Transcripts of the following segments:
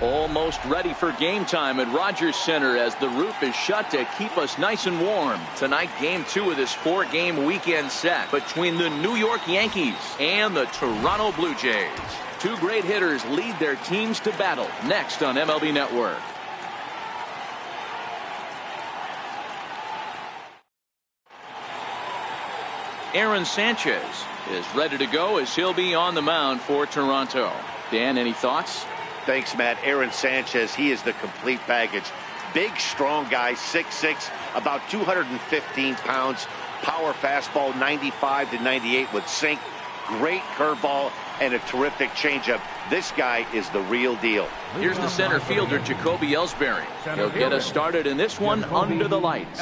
Almost ready for game time at Rogers Center as the roof is shut to keep us nice and warm. Tonight, game 2 of this 4-game weekend set between the New York Yankees and the Toronto Blue Jays. Two great hitters lead their teams to battle next on MLB Network. Aaron Sanchez is ready to go as he'll be on the mound for Toronto. Dan, any thoughts? Thanks, Matt. Aaron Sanchez, he is the complete package. Big, strong guy, 6'6", about 215 pounds. Power fastball, 95 to 98 with sink. Great curveball and a terrific changeup. This guy is the real deal. Here's the center fielder, Jacoby Ellsbury. He'll get us started in this one under the lights.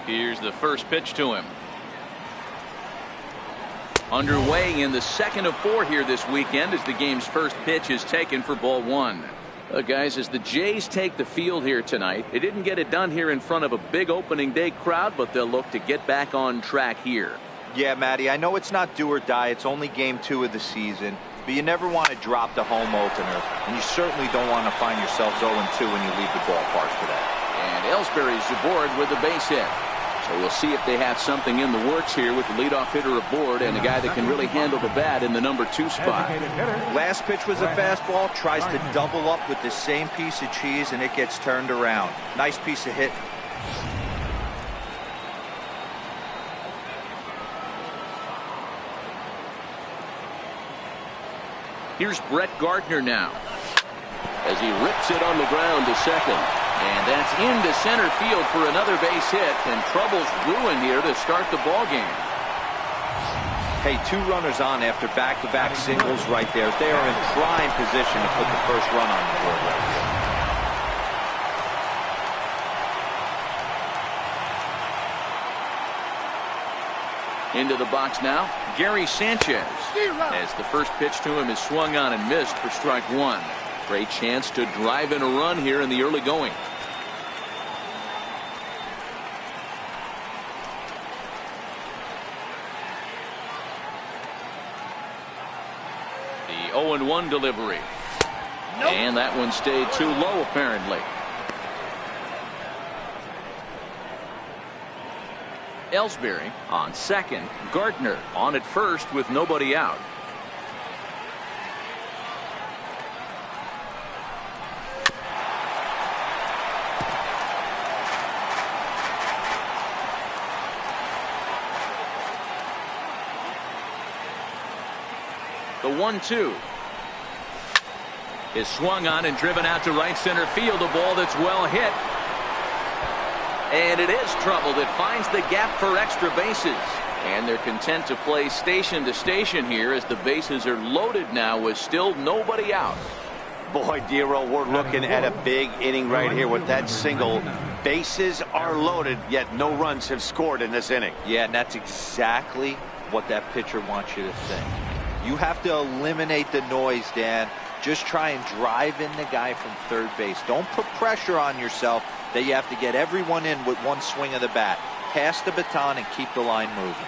Here's the first pitch to him. Underway in the second of 4 here this weekend as the game's first pitch is taken for ball 1. Guys, as the Jays take the field here tonight, they didn't get it done here in front of a big opening day crowd, but they'll look to get back on track here. Yeah, Matty, I know it's not do or die. It's only game 2 of the season, but you never want to drop the home opener, and you certainly don't want to find yourselves 0-2 when you leave the ballpark today. And Ellsbury's aboard with the base hit. So we'll see if they have something in the works here with the leadoff hitter aboard and a guy that can really handle the bat in the number 2 spot. Last pitch was a fastball, tries to double up with the same piece of cheese, and it gets turned around. Nice piece of hit. Here's Brett Gardner now as he rips it on the ground to second. And that's into center field for another base hit, and trouble's brewing here to start the ball game. Hey, 2 runners on after back-to-back singles right there. They are in prime position to put the first run on the board right here. Into the box now, Gary Sanchez. As the first pitch to him is swung on and missed for strike 1. Great chance to drive in a run here in the early going. The 0-1 delivery. Nope. And that one stayed too low apparently. Ellsbury on second. Gardner on at first with nobody out. The 1-2 is swung on and driven out to right center field. A ball that's well hit. And it is trouble that finds the gap for extra bases. And they're content to play station to station here as the bases are loaded now with still nobody out. Boy, Dero, we're looking at a big inning right here with that single. Bases are loaded, yet no runs have scored in this inning. Yeah, and that's exactly what that pitcher wants you to think. You have to eliminate the noise, Dan. Just try and drive in the guy from third base. Don't put pressure on yourself that you have to get everyone in with one swing of the bat. Pass the baton and keep the line moving.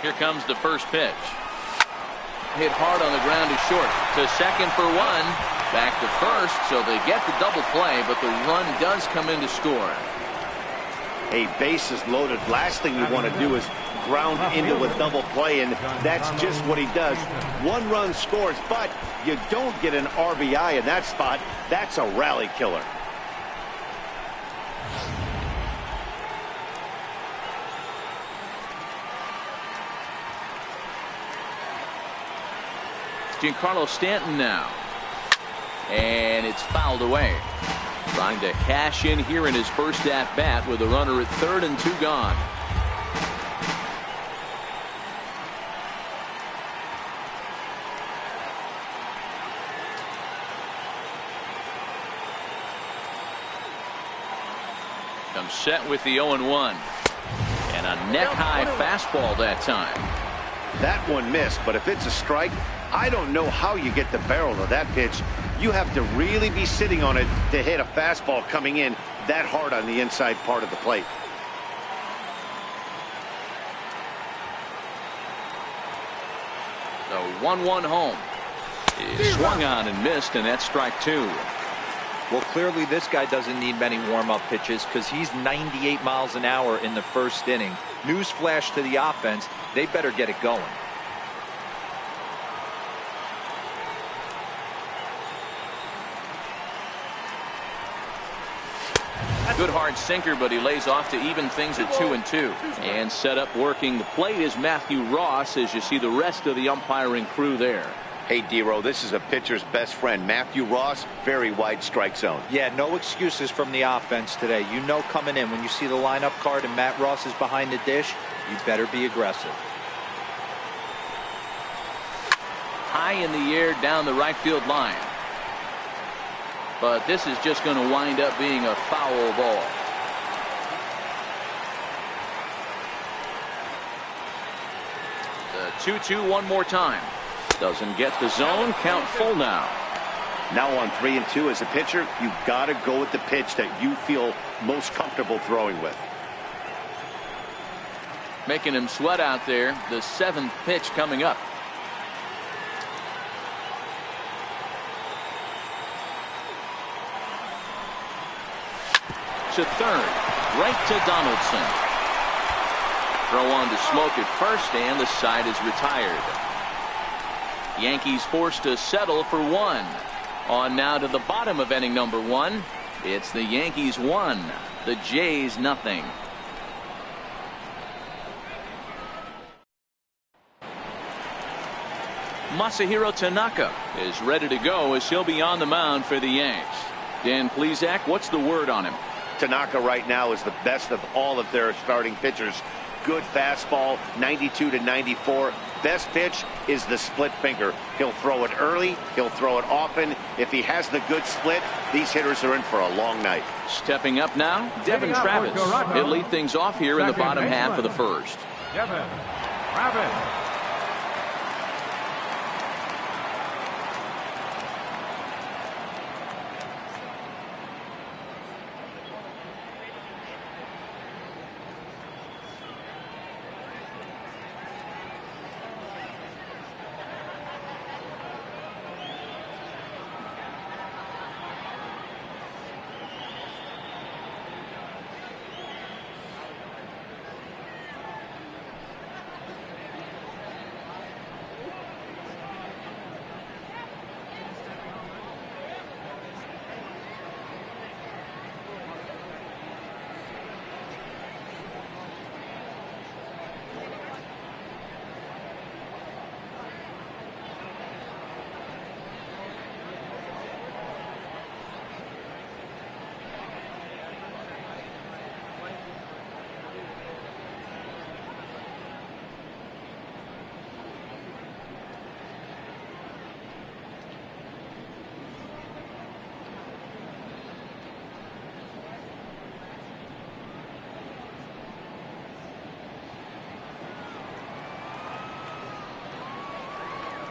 Here comes the first pitch. Hit hard on the ground to short. To second for 1. Back to first, so they get the double play, but the run does come in to score. A bases loaded. Last thing you want to do is ground into a double play, and that's just what he does. 1 run scores, but you don't get an RBI in that spot. That's a rally killer. Giancarlo Stanton now. And it's fouled away. Trying to cash in here in his first at bat with a runner at third and 2 gone. Comes set with the 0-1. And a A neck-high fastball that time. That one missed, but if it's a strike, I don't know how you get the barrel of that pitch. You have to really be sitting on it to hit a fastball coming in that hard on the inside part of the plate. The 1-1 home is swung on and missed, and that's strike 2. Well, clearly this guy doesn't need many warm-up pitches because he's 98 miles an hour in the first inning. Newsflash to the offense, they better get it going. Good hard sinker, but he lays off to even things at 2-2. And set up working the plate is Matthew Ross, as you see the rest of the umpiring crew there. Hey, D-Row, this is a pitcher's best friend. Matthew Ross, very wide strike zone. Yeah, no excuses from the offense today. You know coming in when you see the lineup card and Matt Ross is behind the dish, you better be aggressive. High in the air down the right field line. But this is just going to wind up being a foul ball. The 2-2 one more time. Doesn't get the zone. Count full now. Now on 3-2 as a pitcher, you've got to go with the pitch that you feel most comfortable throwing with. Making him sweat out there. The 7th pitch coming up. To third, right to Donaldson. Throw on to Smoke at first, and the side is retired. Yankees forced to settle for 1. On now to the bottom of inning number 1. It's the Yankees 1, the Jays nothing. Masahiro Tanaka is ready to go as he'll be on the mound for the Yanks. Dan Plesac, what's the word on him? Tanaka right now is the best of all of their starting pitchers. Good fastball, 92 to 94. Best pitch is the split finger. He'll throw it early. He'll throw it often. If he has the good split, these hitters are in for a long night. Stepping up now, Devin Travis. He'll lead things off here in the bottom half of the first. Devin Travis.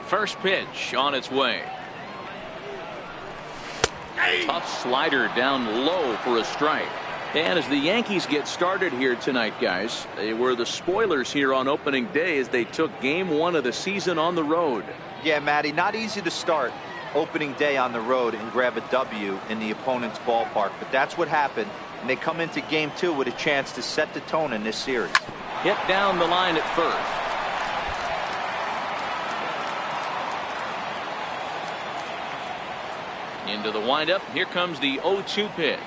First pitch on its way. Tough slider down low for a strike. And as the Yankees get started here tonight, guys, they were the spoilers here on opening day as they took game 1 of the season on the road. Yeah, Matty, not easy to start opening day on the road and grab a W in the opponent's ballpark, but that's what happened, and they come into game 2 with a chance to set the tone in this series. Hit down the line at first. Into the windup. Here comes the 0-2 pitch.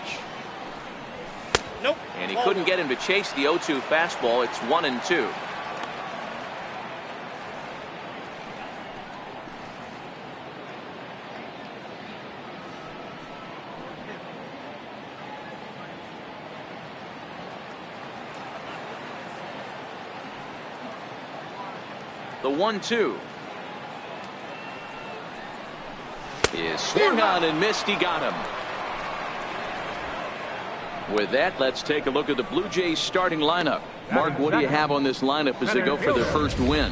Nope. And he couldn't get him to chase the 0-2 fastball. It's 1-2. The 1-2 is swung on and missed. He got him. With that, let's take a look at the Blue Jays starting lineup. Mark, what do you have on this lineup as they go for their first win?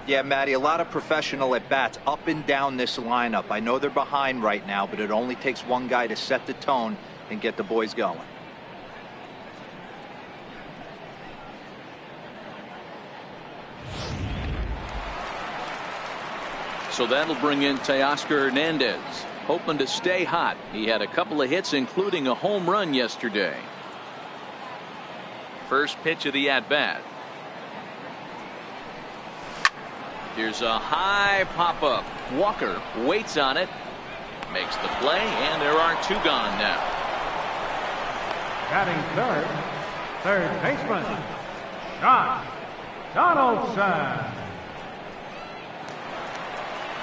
Yeah, Matty, a lot of professional at-bats up and down this lineup. I know they're behind right now, but it only takes one guy to set the tone and get the boys going. So that'll bring in Teoscar Hernandez, hoping to stay hot. He had a couple of hits, including a home run yesterday. First pitch of the at-bat. Here's a high pop-up. Walker waits on it, makes the play, and there are two gone now. Batting third baseman, Josh Donaldson.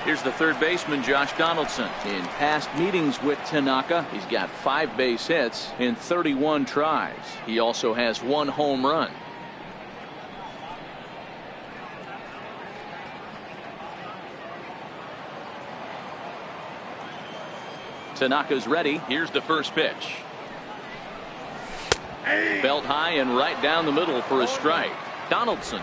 Here's the third baseman, Josh Donaldson. In past meetings with Tanaka, he's got 5 base hits in 31 tries. He also has 1 home run. Tanaka's ready. Here's the first pitch. Belt high and right down the middle for a strike. Donaldson,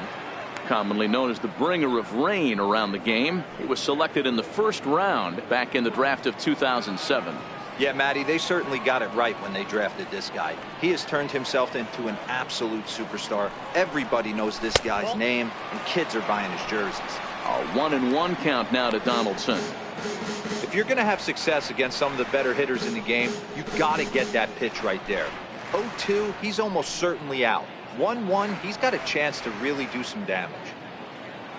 commonly known as the bringer of rain around the game. He was selected in the first round back in the draft of 2007. Yeah, Matty, they certainly got it right when they drafted this guy. He has turned himself into an absolute superstar. Everybody knows this guy's name, and kids are buying his jerseys. A 1-1 count now to Donaldson. If you're going to have success against some of the better hitters in the game, you've got to get that pitch right there. 0-2, he's almost certainly out. 1-1, he's got a chance to really do some damage.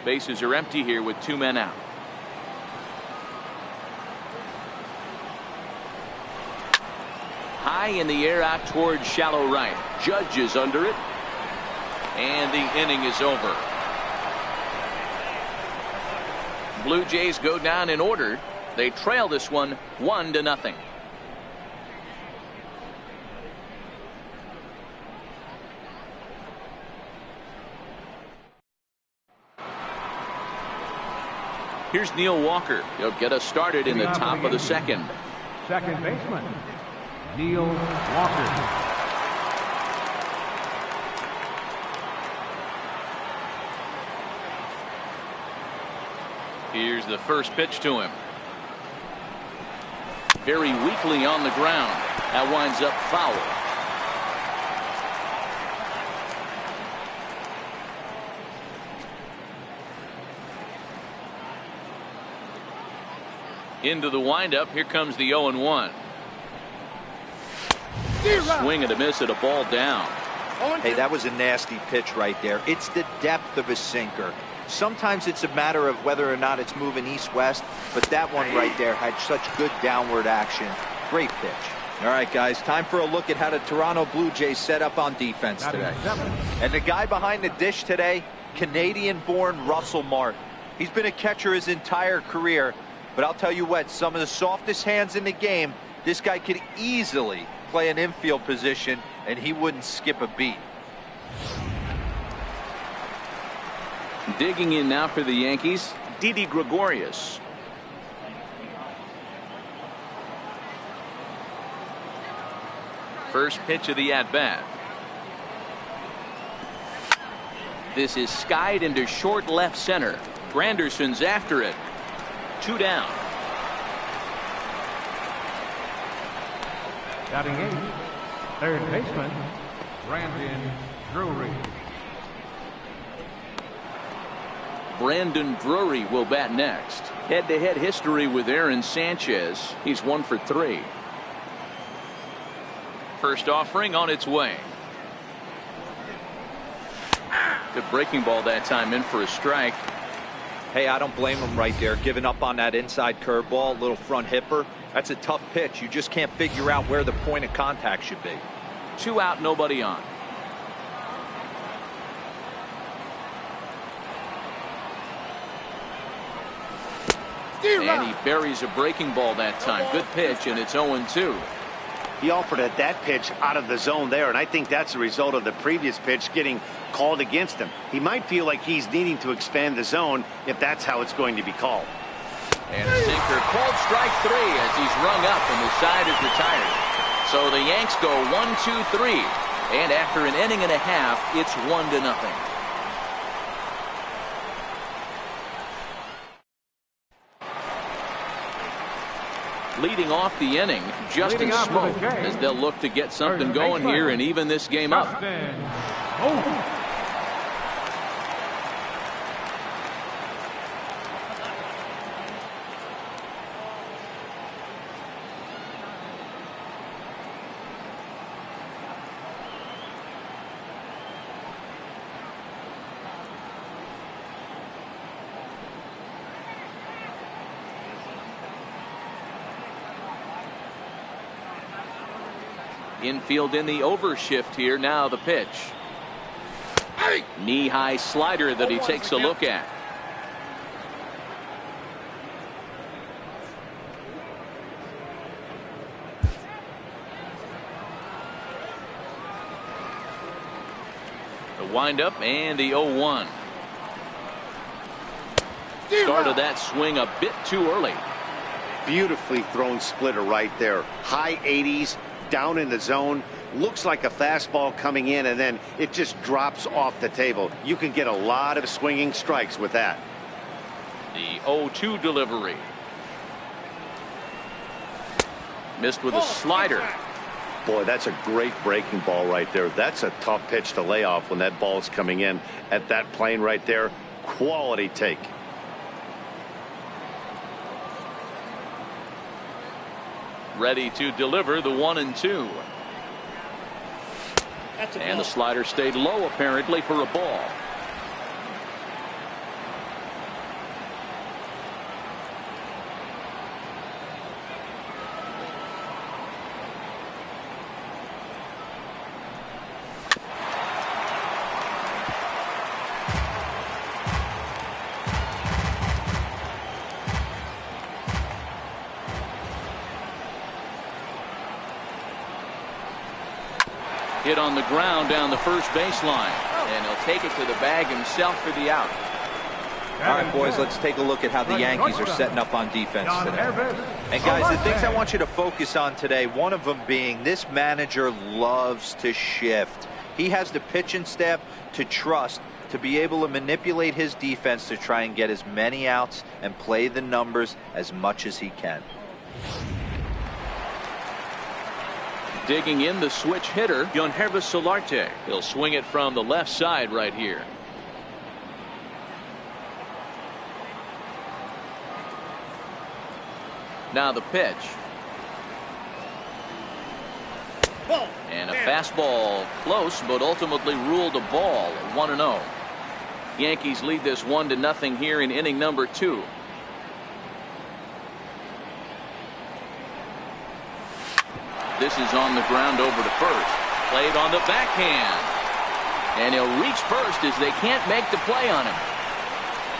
Bases are empty here with 2 men out. High in the air out towards shallow right. Judge is under it. And the inning is over. Blue Jays go down in order. They trail this one 1-0. Here's Neil Walker. He'll get us started in the top of the second. Second baseman, Neil Walker. Here's the first pitch to him. Very weakly on the ground. That winds up foul. Into the windup. Here comes the 0-1. Swing and a miss at a ball down. Hey, that was a nasty pitch right there. It's the depth of a sinker. Sometimes it's a matter of whether or not it's moving east-west, but that one right there had such good downward action. Great pitch. All right, guys, time for a look at how the Toronto Blue Jays set up on defense today. And the guy behind the dish today, Canadian-born Russell Martin. He's been a catcher his entire career, but I'll tell you what, some of the softest hands in the game, this guy could easily play an infield position, and he wouldn't skip a beat. Digging in now for the Yankees, Didi Gregorius. First pitch of the at-bat. This is skied into short left center. Granderson's after it. 2 down. Batting 8th, third baseman, Brandon Drury. Brandon Drury will bat next. Head-to-head history with Aaron Sanchez. He's 1 for 3. First offering on its way. Good breaking ball that time, in for a strike. Hey, I don't blame him right there, giving up on that inside curveball, little front hipper. That's a tough pitch. You just can't figure out where the point of contact should be. 2 out, nobody on. And he buries a breaking ball that time. Good pitch, and it's 0-2. He offered that pitch out of the zone there, and I think that's a result of the previous pitch getting called against him. He might feel like he's needing to expand the zone if that's how it's going to be called. And a sinker, called strike 3 as he's rung up and the side is retired. So the Yanks go 1-2-3. And after an inning and a half, it's 1-0. Leading off the inning, Justin Smoke, as they'll look to get something going here and even this game up. Infield in the overshift here. Now the pitch. Knee-high slider that he takes a look at. The windup and the 0-1. Started that swing a bit too early. Beautifully thrown splitter right there. High 80s. Down in the zone, looks like a fastball coming in, and then it just drops off the table. You can get a lot of swinging strikes with that. The 0-2 delivery. Missed with a slider. Boy, that's a great breaking ball right there. That's a tough pitch to lay off when that ball's coming in at that plane right there. Quality take. Ready to deliver the 1-2. And the slider stayed low apparently for a ball. Hit on the ground down the first baseline, and he'll take it to the bag himself for the out. All right, boys, let's take a look at how the Yankees are setting up on defense today. And guys, the things I want you to focus on today, one of them being this manager loves to shift. He has the pitching staff to trust to be able to manipulate his defense to try and get as many outs and play the numbers as much as he can. Digging in the switch hitter, Yangervis Solarte. He'll swing it from the left side right here. Now the pitch. And a fastball close, but ultimately ruled a ball. 1-0. Yankees lead this 1-0 here in inning number 2. This is on the ground over to first. Played on the backhand. And he'll reach first as they can't make the play on him.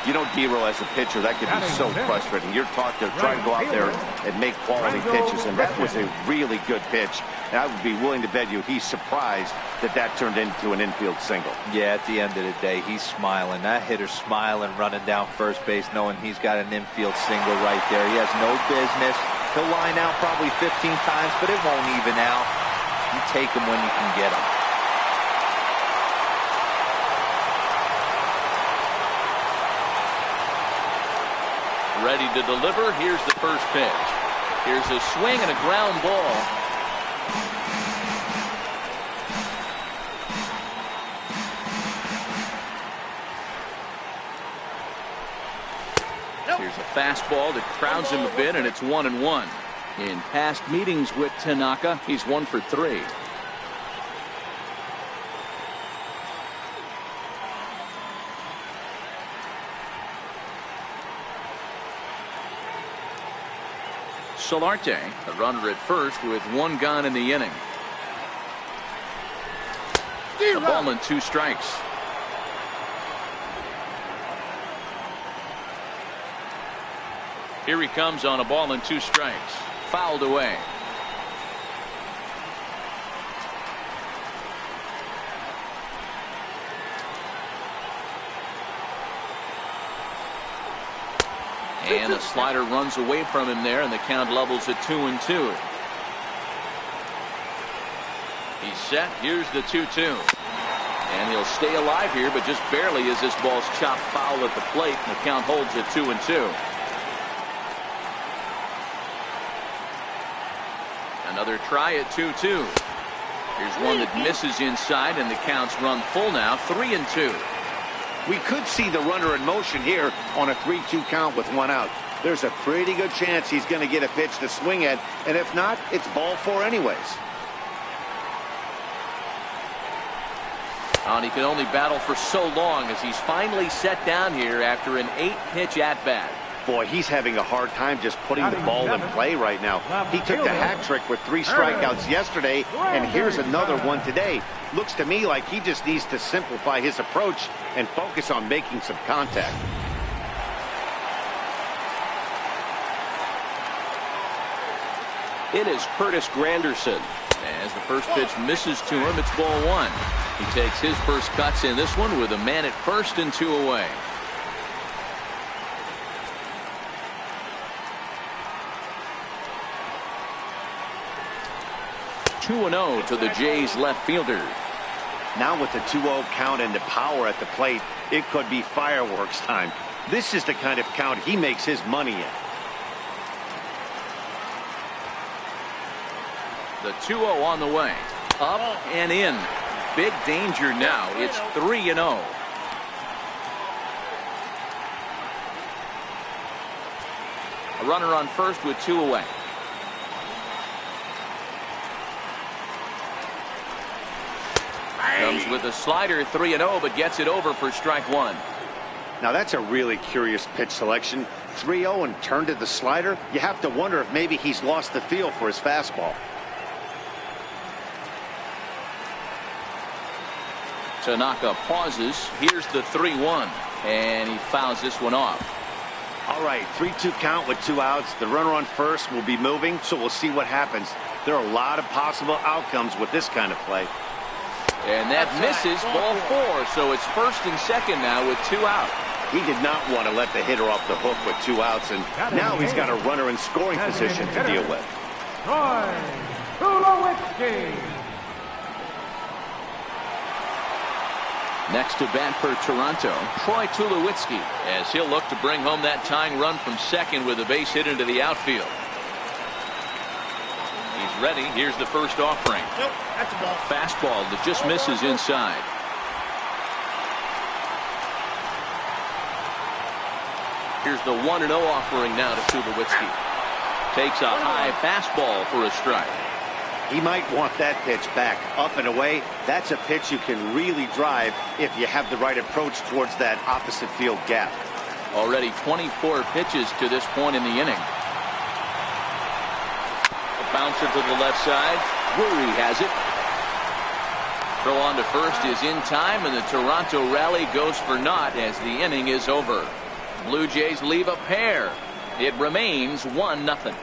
You know, Dero, as a pitcher, that could be so frustrating. You're taught to try and go out there and make quality pitches, and that was a really good pitch. And I would be willing to bet you he's surprised that that turned into an infield single. Yeah, at the end of the day, he's smiling. That hitter's smiling, running down first base, knowing he's got an infield single right there. He has no business. He'll line out probably 15 times, but it won't even out. You take him when you can get him. Ready to deliver. Here's the first pitch. Here's a swing and a ground ball. Here's a fastball that crowds him a bit, and it's 1-1. In past meetings with Tanaka, he's 1 for 3. Solarte, a runner at first with 1 gone in the inning. A ball and 2 strikes. Here he comes on a ball and 2 strikes. Fouled away. And the slider runs away from him there, and the count levels at 2-2. He's set. Here's the 2-2. And he'll stay alive here, but just barely as this ball's chopped foul at the plate. And the count holds at 2-2. Another try at 2-2. Here's one that misses inside, and the count's run full now, 3-2. We could see the runner in motion here on a 3-2 count with one out. There's a pretty good chance he's going to get a pitch to swing at, and if not, it's ball four anyways. And he can only battle for so long as he's finally set down here after an 8-pitch at-bat. Boy, he's having a hard time just putting the ball in play right now. He took the hat trick with 3 strikeouts yesterday, and here's another one today. Looks to me like he just needs to simplify his approach and focus on making some contact. It is Curtis Granderson. As the first pitch misses to him, it's ball 1. He takes his first cuts in this one with a man at first and 2 away. (2-0) to the Jays left fielder. Now with the 2-0 count and the power at the plate, it could be fireworks time. This is the kind of count he makes his money in. The 2-0 on the way. Up and in. Big danger now. It's 3-0. A runner on first with 2 away. Comes with a slider, 3-0, but gets it over for strike 1. Now that's a really curious pitch selection. 3-0 and turned to the slider. You have to wonder if maybe he's lost the feel for his fastball. Tanaka pauses. Here's the 3-1, and he fouls this one off. All right, 3-2 count with 2 outs. The runner on first will be moving, so we'll see what happens. There are a lot of possible outcomes with this kind of play. And that misses, ball 4, so it's first and second now with 2 out. He did not want to let the hitter off the hook with 2 outs, and now he's got a runner in scoring position to deal with. Troy Tulowitzki. Next to bat for Toronto, Troy Tulowitzki, as he'll look to bring home that tying run from second with a base hit into the outfield. He's ready. Here's the first offering. Nope, that's a ball. Fastball that just misses inside. Here's the 1-0 offering now to Tulowitzki. Takes a high fastball for a strike. He might want that pitch back, up and away. That's a pitch you can really drive if you have the right approach towards that opposite field gap. Already 24 pitches to this point in the inning. A bouncer to the left side. Drury has it. Throw on to first is in time, and the Toronto rally goes for naught as the inning is over. Blue Jays leave a pair. It remains 1-0.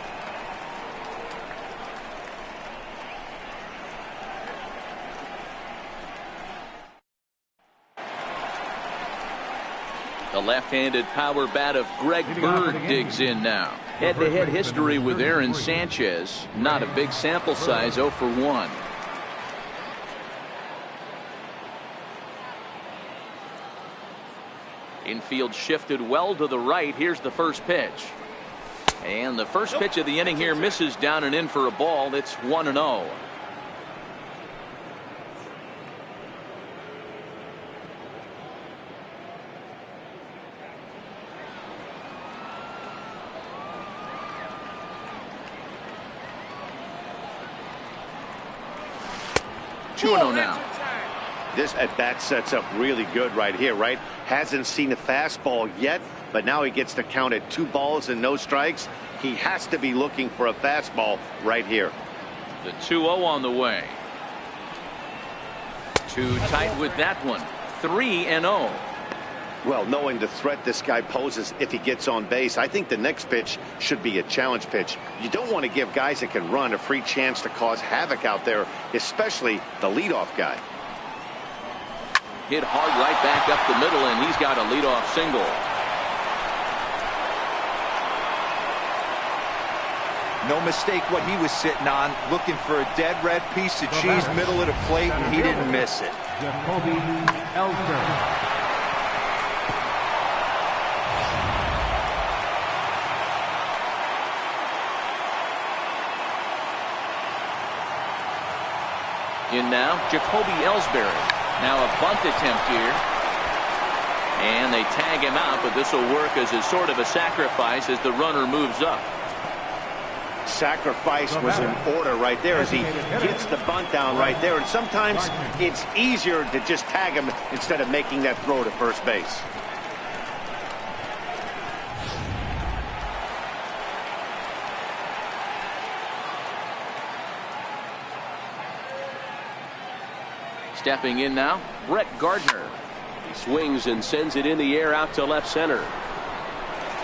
The left-handed power bat of Greg Bird digs in now. Head-to-head history with Aaron Sanchez. Not a big sample size, 0 for 1. Infield shifted well to the right. Here's the first pitch. And the first pitch of the inning here misses down and in for a ball. It's 1-0. Now. This at bat sets up really good right here, right? Hasn't seen a fastball yet, but now he gets to count at 2 balls and no strikes. He has to be looking for a fastball right here. The 2-0 on the way. Too tight with that one. 3-0. Well, knowing the threat this guy poses if he gets on base, I think the next pitch should be a challenge pitch. You don't want to give guys that can run a free chance to cause havoc out there, especially the leadoff guy. Hit hard right back up the middle, and he's got a leadoff single. No mistake what he was sitting on, looking for a dead red piece of cheese, middle of the plate, and he didn't miss it. In now, Jacoby Ellsbury. Now a bunt attempt here. And they tag him out, but this will work as a sort of a sacrifice as the runner moves up. Sacrifice was in order right there as he gets the bunt down right there. And sometimes it's easier to just tag him instead of making that throw to first base. Stepping in now, Brett Gardner. He swings and sends it in the air out to left center.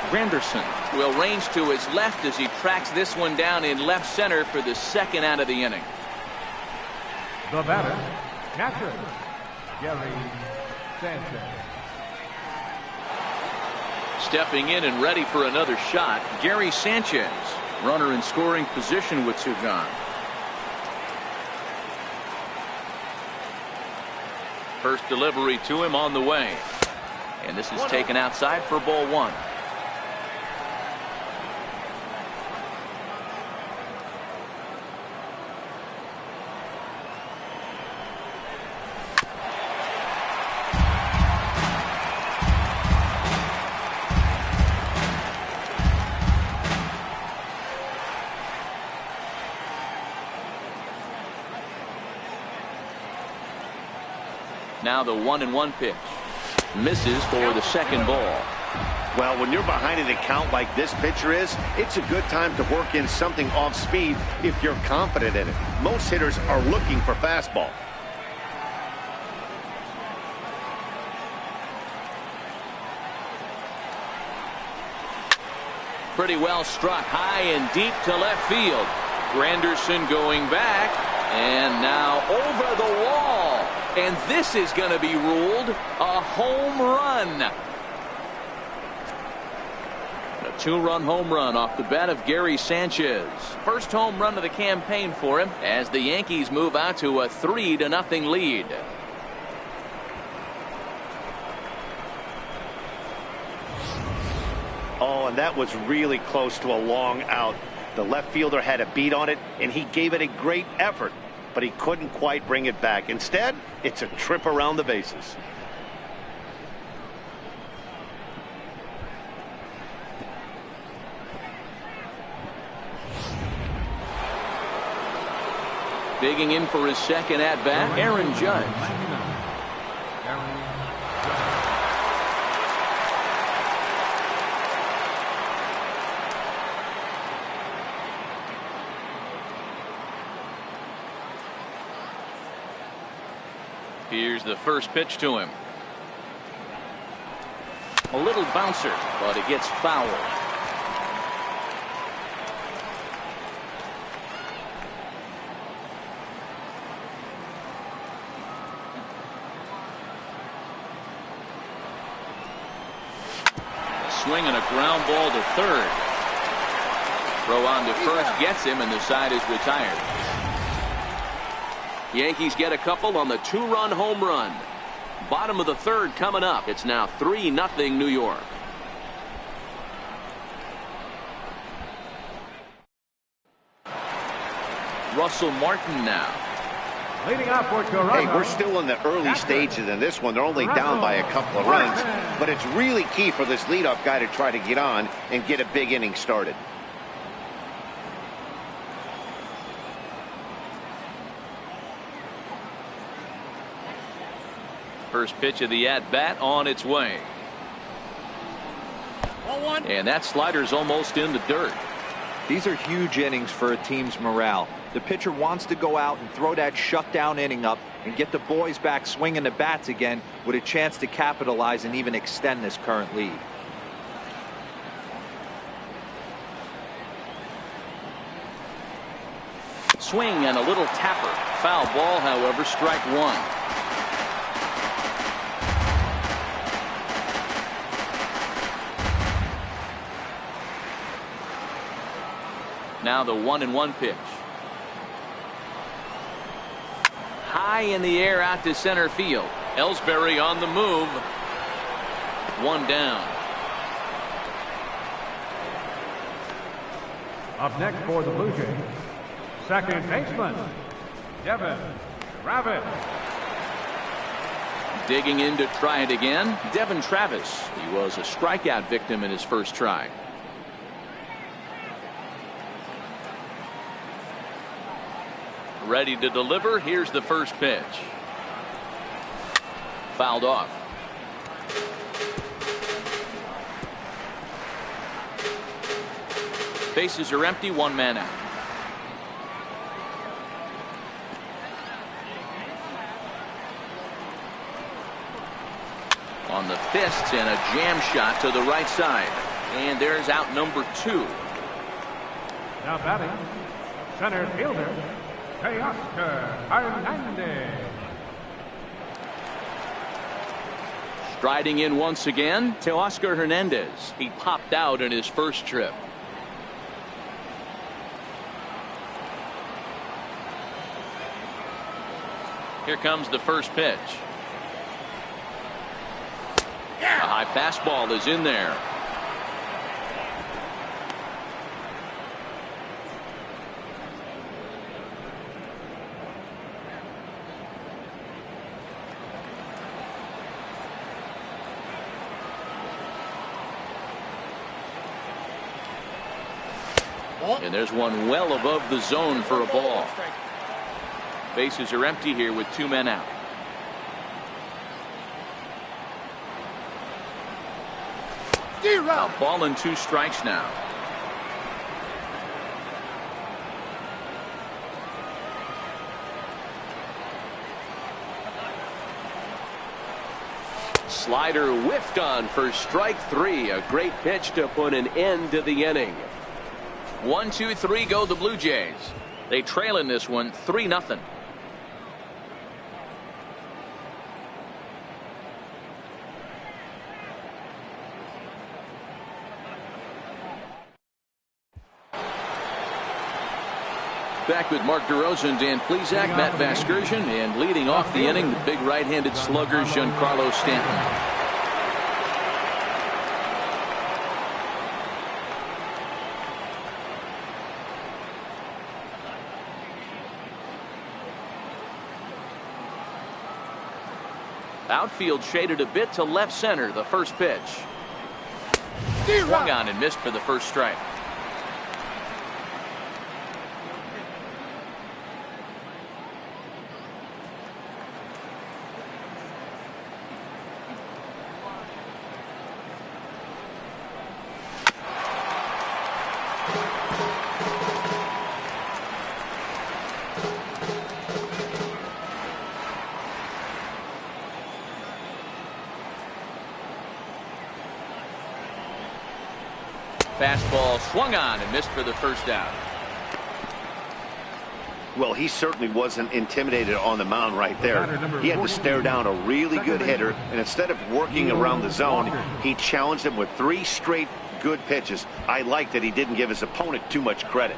Granderson will range to his left as he tracks this one down in left center for the second out of the inning. The batter, catcher, Gary Sanchez. Stepping in and ready for another shot, Gary Sanchez. Runner in scoring position with two gone. First delivery to him on the way. And this is taken outside for ball one. Now the 1-1 pitch. Misses for the second ball. Well, when you're behind an account like this pitcher is, it's a good time to work in something off speed if you're confident in it. Most hitters are looking for fastball. Pretty well struck high and deep to left field. Granderson going back. And now over the wall. And this is going to be ruled a home run. A two-run home run off the bat of Gary Sanchez. First home run of the campaign for him as the Yankees move out to a 3-0 lead. Oh, and that was really close to a long out. The left fielder had a beat on it, and he gave it a great effort, but he couldn't quite bring it back. Instead, it's a trip around the bases. Digging in for his second at-bat, Aaron Judge. Here's the first pitch to him. A little bouncer, but it gets fouled. A swing and a ground ball to third. Throw on to first gets him, and the side is retired. Yankees get a couple on the two-run home run. Bottom of the third coming up. It's now 3-0 New York. Russell Martin now. Leading out for Toronto. Hey, we're still in the early stages in this one. They're only down by a couple of runs, but it's really key for this leadoff guy to try to get on and get a big inning started. First pitch of the at-bat on its way. And that slider's almost in the dirt. These are huge innings for a team's morale. The pitcher wants to go out and throw that shutdown inning up and get the boys back swinging the bats again with a chance to capitalize and even extend this current lead. Swing and a little tapper. Foul ball, however, strike one. Now the 1-1 pitch. High in the air out to center field. Ellsbury on the move. One down. Up next for the Blue Jays, second baseman, Devin Travis. Digging in to try it again, Devin Travis. He was a strikeout victim in his first try. Ready to deliver. Here's the first pitch. Fouled off. Bases are empty, one man out. On the fists and a jam shot to the right side. And there's out number 2. Now batting, center fielder, Teoscar Hernandez. Striding in once again, Teoscar Hernandez. He popped out in his first trip. Here comes the first pitch. A high fastball is in there. And there's one well above the zone for a ball. Bases are empty here with 2 men out. A ball and 2 strikes now. Slider whiffed on for strike 3. A great pitch to put an end to the inning. 1, 2, 3 go the Blue Jays. They trail in this one 3-0. Back with Mark DeRosa, Dan Plesac, Matt Vasgersian, and leading off the inning, the big right-handed slugger, Giancarlo Stanton. Outfield shaded a bit to left center. The first pitch. Swung on and missed for the first strike. Fastball swung on and missed for the first out. Well, he certainly wasn't intimidated on the mound right there. He had to stare down a really good hitter, and instead of working around the zone, he challenged him with 3 straight good pitches. I like that he didn't give his opponent too much credit.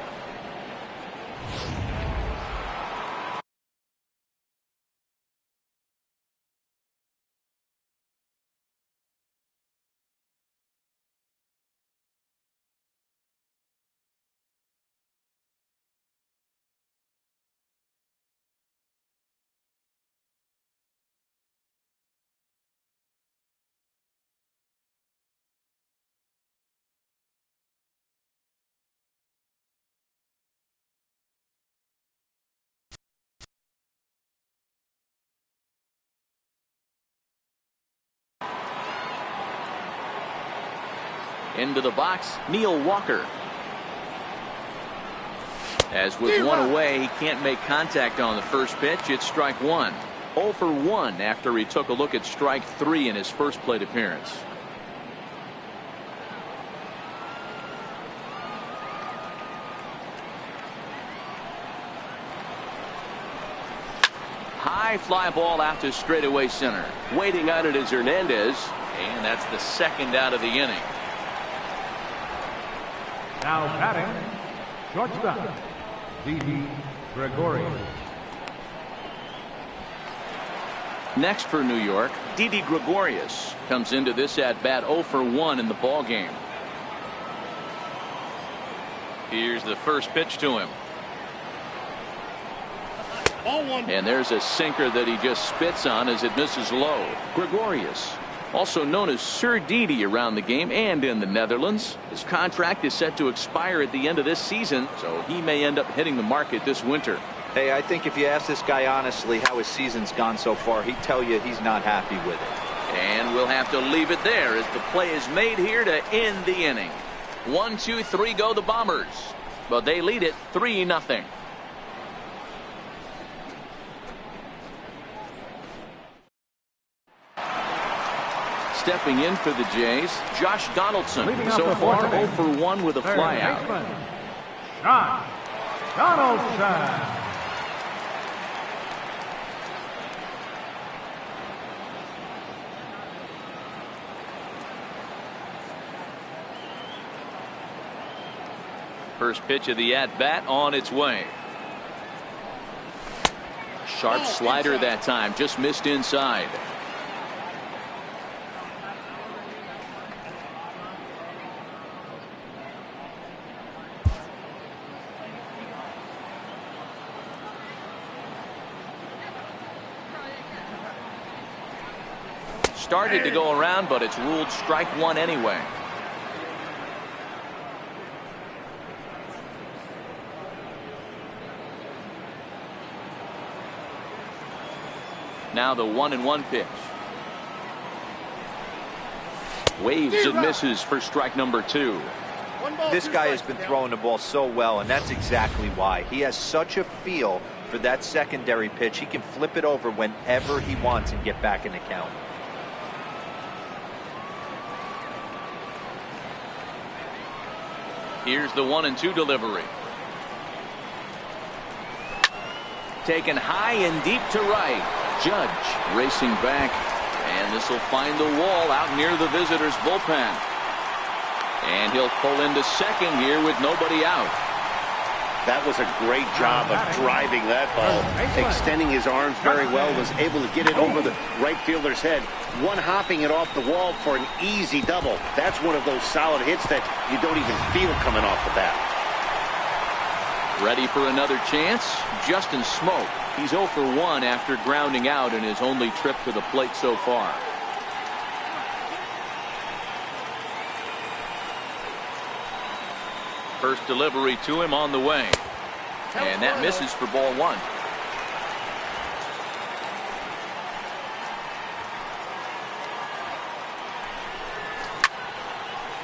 Into the box, Neil Walker. As with 1 away, he can't make contact on the first pitch. It's strike 1. 0 for 1 after he took a look at strike 3 in his first plate appearance. High fly ball out to straightaway center. Waiting on it is Hernandez. And that's the second out of the inning. Now batting, Shortstop, Didi Gregorius. Next for New York, Didi Gregorius comes into this at-bat 0 for 1 in the ballgame. Here's the first pitch to him. And there's a sinker that he just spits on as it misses low. Gregorius, also known as Sir Didi around the game and in the Netherlands. His contract is set to expire at the end of this season, so he may end up hitting the market this winter. Hey, I think if you ask this guy honestly how his season's gone so far, he'd tell you he's not happy with it. And we'll have to leave it there as the play is made here to end the inning. 1, 2, 3 go the Bombers, but they lead it 3-0. Stepping in for the Jays, Josh Donaldson. So far 0 for 1 with a flyout. Josh Donaldson. First pitch of the at-bat on its way. Sharp slider that time, just missed inside. Started to go around, but it's ruled strike one anyway. Now the 1-1 pitch. Waves and misses for strike number 2. This guy has been throwing the ball so well, and that's exactly why. He has such a feel for that secondary pitch. He can flip it over whenever he wants and get back in the count. Here's the 1-2 delivery. Taken high and deep to right. Judge racing back, and this will find the wall out near the visitors' bullpen. And he'll pull into second here with nobody out. That was a great job of driving that ball, extending his arms very well, was able to get it over the right fielder's head, one-hopping it off the wall for an easy double. That's one of those solid hits that you don't even feel coming off the bat. Ready for another chance? Justin Smoke. He's 0 for 1 after grounding out in his only trip to the plate so far. First delivery to him on the way. And that misses for ball 1.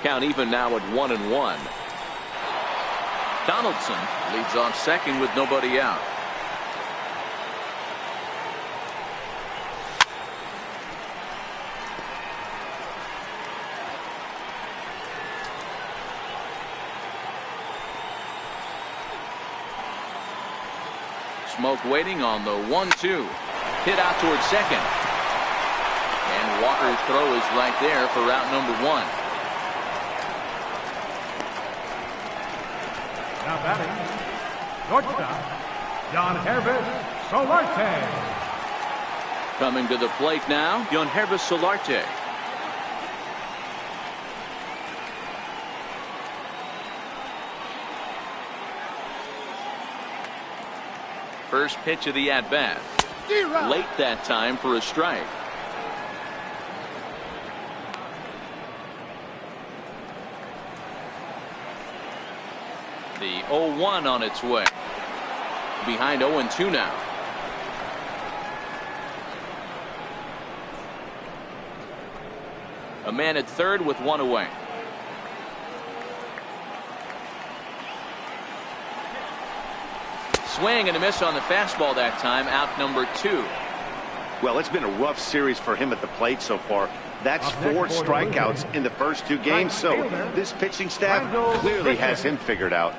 Count even now at 1-1. Donaldson leads off second with nobody out. Smoke waiting on the 1-2. Hit out towards second. And Walker's throw is right there for route number 1. Now batting, shortstop, John Hervis Solarte. Coming to the plate now, Hervis Solarte. First pitch of the at-bat. Late that time for a strike. The 0-1 on its way. Behind 0-2 now. A man at third with 1 away. Swing and a miss on the fastball that time. Out number 2. Well, it's been a rough series for him at the plate so far. That's 4 strikeouts in the first 2 games, so this pitching staff clearly has him figured out.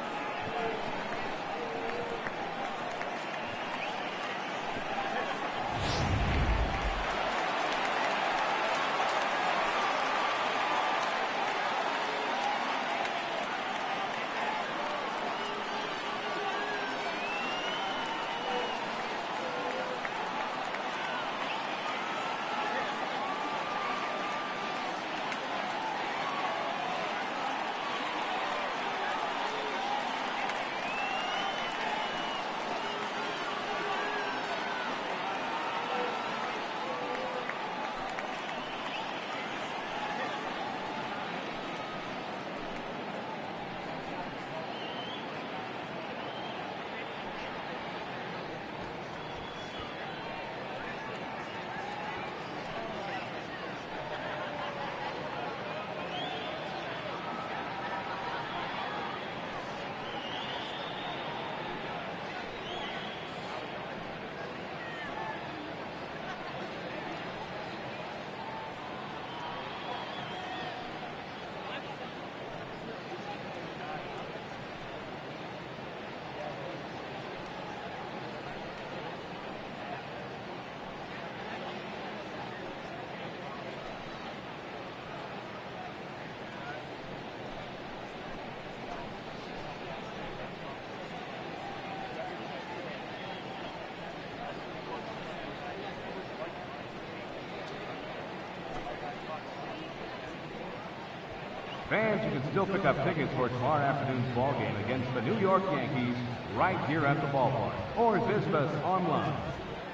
Fans, you can still pick up tickets for tomorrow afternoon's ball game against the New York Yankees right here at the ballpark. Or visit us online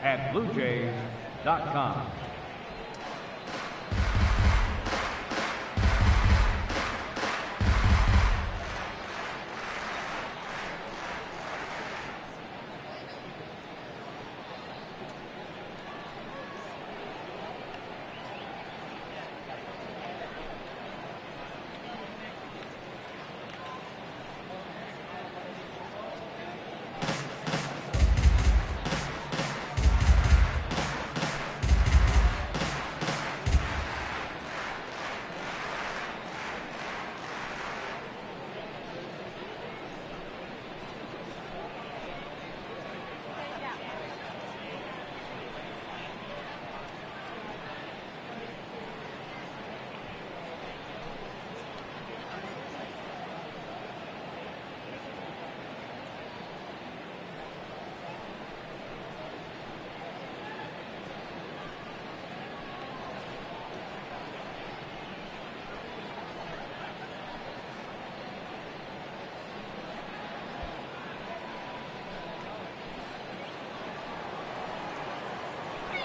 at BlueJays.com.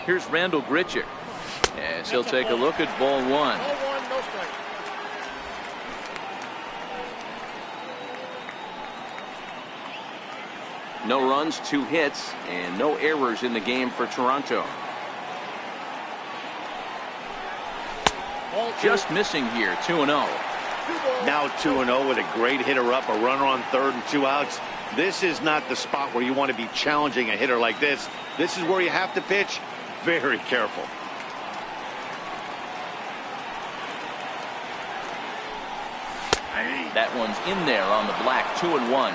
Here's Randall Grichuk, as he'll take a look at ball one. No strike. No runs, 2 hits, and no errors in the game for Toronto. Just missing here, 2-0. Now 2-0 with a great hitter up, a runner on third and 2 outs. This is not the spot where you want to be challenging a hitter like this. This is where you have to pitch very careful. That one's in there on the black, 2-1.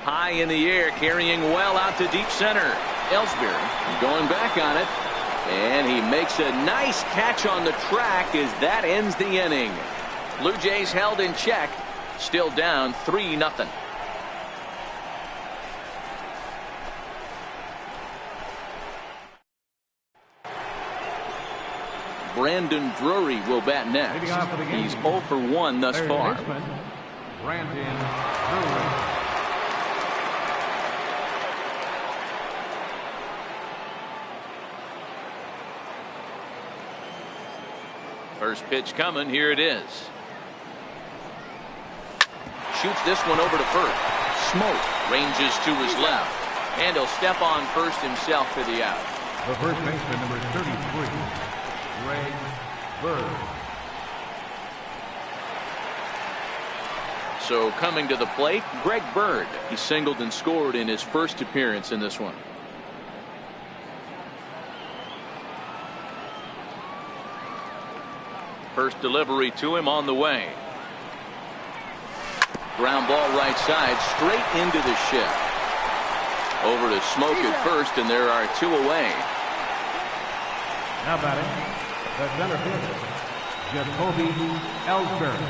High in the air, carrying well out to deep center. Ellsbury going back on it, and he makes a nice catch on the track as that ends the inning. Blue Jays held in check, still down 3-0. Brandon Drury will bat next. He's 0 for 1 thus far. Brandon Drury. First pitch coming. Here it is. Shoots this one over to first. Smoke ranges to his left, and he'll step on first himself for the out. The first baseman, number 33, Greg Bird. So coming to the plate, Greg Bird. He singled and scored in his first appearance in this one. First delivery to him on the way. Ground ball right side, straight into the shift. Over to Smoke at first, and there are 2 away. Now batting, the center fielder, Jacoby Ellsbury.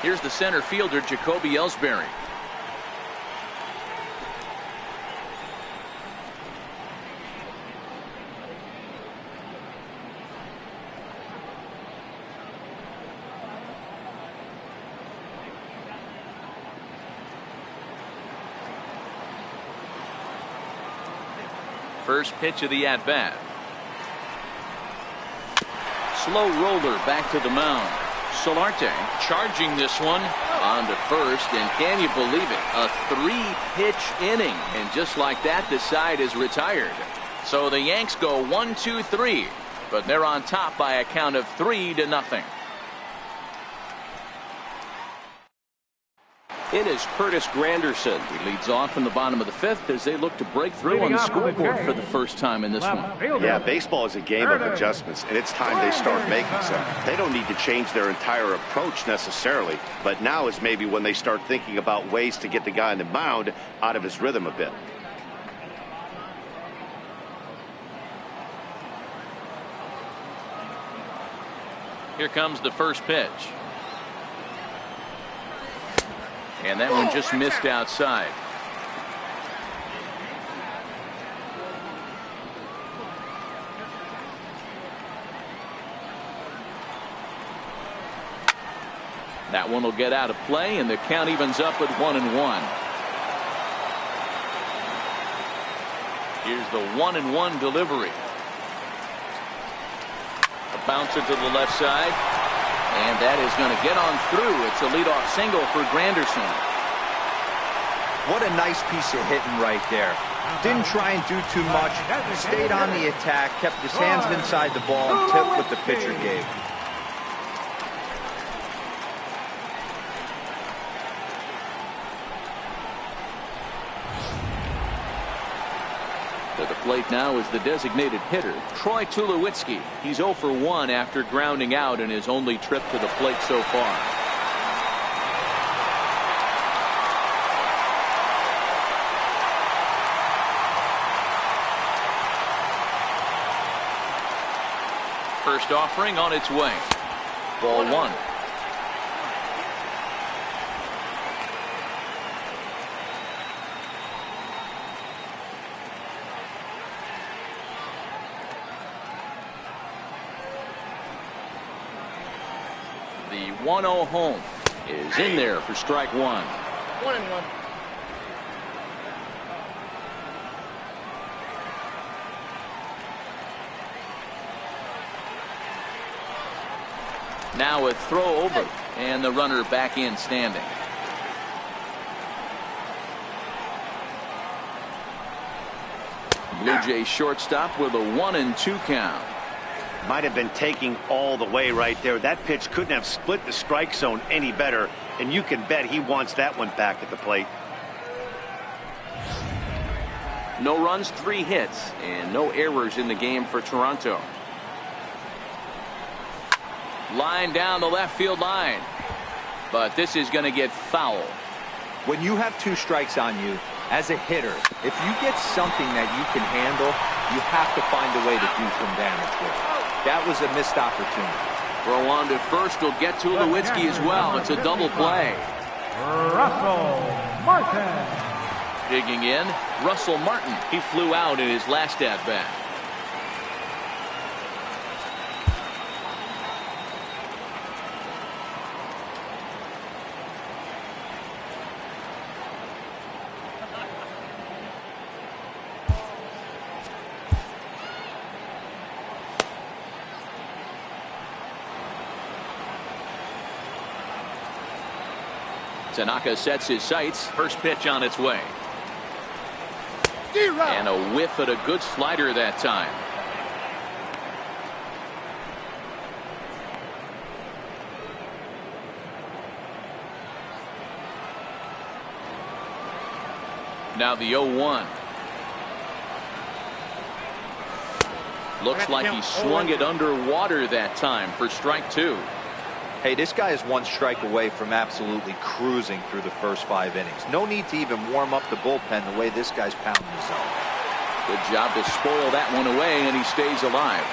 Here's the center fielder, Jacoby Ellsbury. First pitch of the at-bat. Slow roller back to the mound. Solarte charging this one on to first, and can you believe it? A 3-pitch inning, and just like that, the side is retired. So the Yanks go 1-2-3, but they're on top by a count of 3-0. In is Curtis Granderson. He leads off in the bottom of the 5th as they look to break through on the scoreboard for the first time in this one. Yeah, baseball is a game of adjustments, and it's time they start making some. They don't need to change their entire approach necessarily, but now is maybe when they start thinking about ways to get the guy on the mound out of his rhythm a bit. Here comes the first pitch. And that one just missed outside. That one will get out of play, and the count evens up at 1-1. Here's the 1-1 delivery. A bouncer to the left side, and that is going to get on through. It's a leadoff single for Granderson. What a nice piece of hitting right there. Didn't try and do too much. Stayed on the attack, kept his hands inside the ball, and tipped what the pitcher gave. To the plate now is the designated hitter, Troy Tulowitzki. He's 0 for 1 after grounding out in his only trip to the plate so far. First offering on its way. Ball 1. The 1-0 home is in there for strike 1. 1-1. Now a throw over, and the runner back in standing. Blue Jays shortstop with a 1-2 count. Might have been taking all the way right there. That pitch couldn't have split the strike zone any better, and you can bet he wants that one back at the plate. No runs, 3 hits, and no errors in the game for Toronto. Line down the left field line, but this is going to get foul. When you have 2 strikes on you, as a hitter, if you get something that you can handle, you have to find a way to do some damage with it. That was a missed opportunity. Throw on to first will get to Tulowitzki as well. It's a double play. Russell Martin. Digging in, Russell Martin. He flew out in his last at-bat. Tanaka sets his sights. First pitch on its way. And a whiff at a good slider that time. Now the 0-1. Looks like he swung it underwater that time for strike 2. Hey, this guy is 1 strike away from absolutely cruising through the first 5 innings. No need to even warm up the bullpen the way this guy's pounding the zone. Good job to spoil that one away, and he stays alive.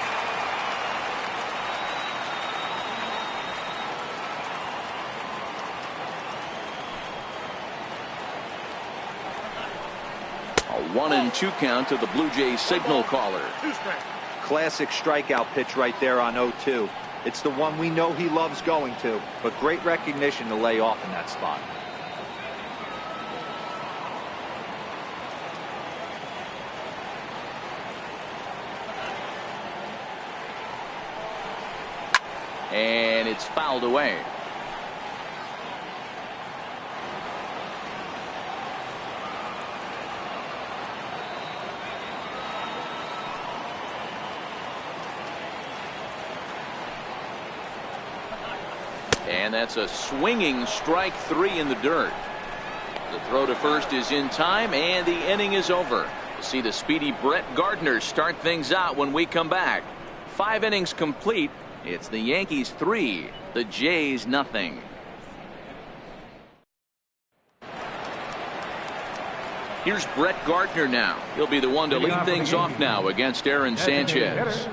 A 1-2 count to the Blue Jays signal caller. Classic strikeout pitch right there on 0-2. It's the one we know he loves going to, but great recognition to lay off in that spot. And it's fouled away. And that's a swinging strike 3 in the dirt. The throw to first is in time, and the inning is over. We'll see the speedy Brett Gardner start things out when we come back. 5 innings complete. It's the Yankees 3, the Jays nothing. Here's Brett Gardner now. He'll be the one to lead things off now against Aaron Sanchez.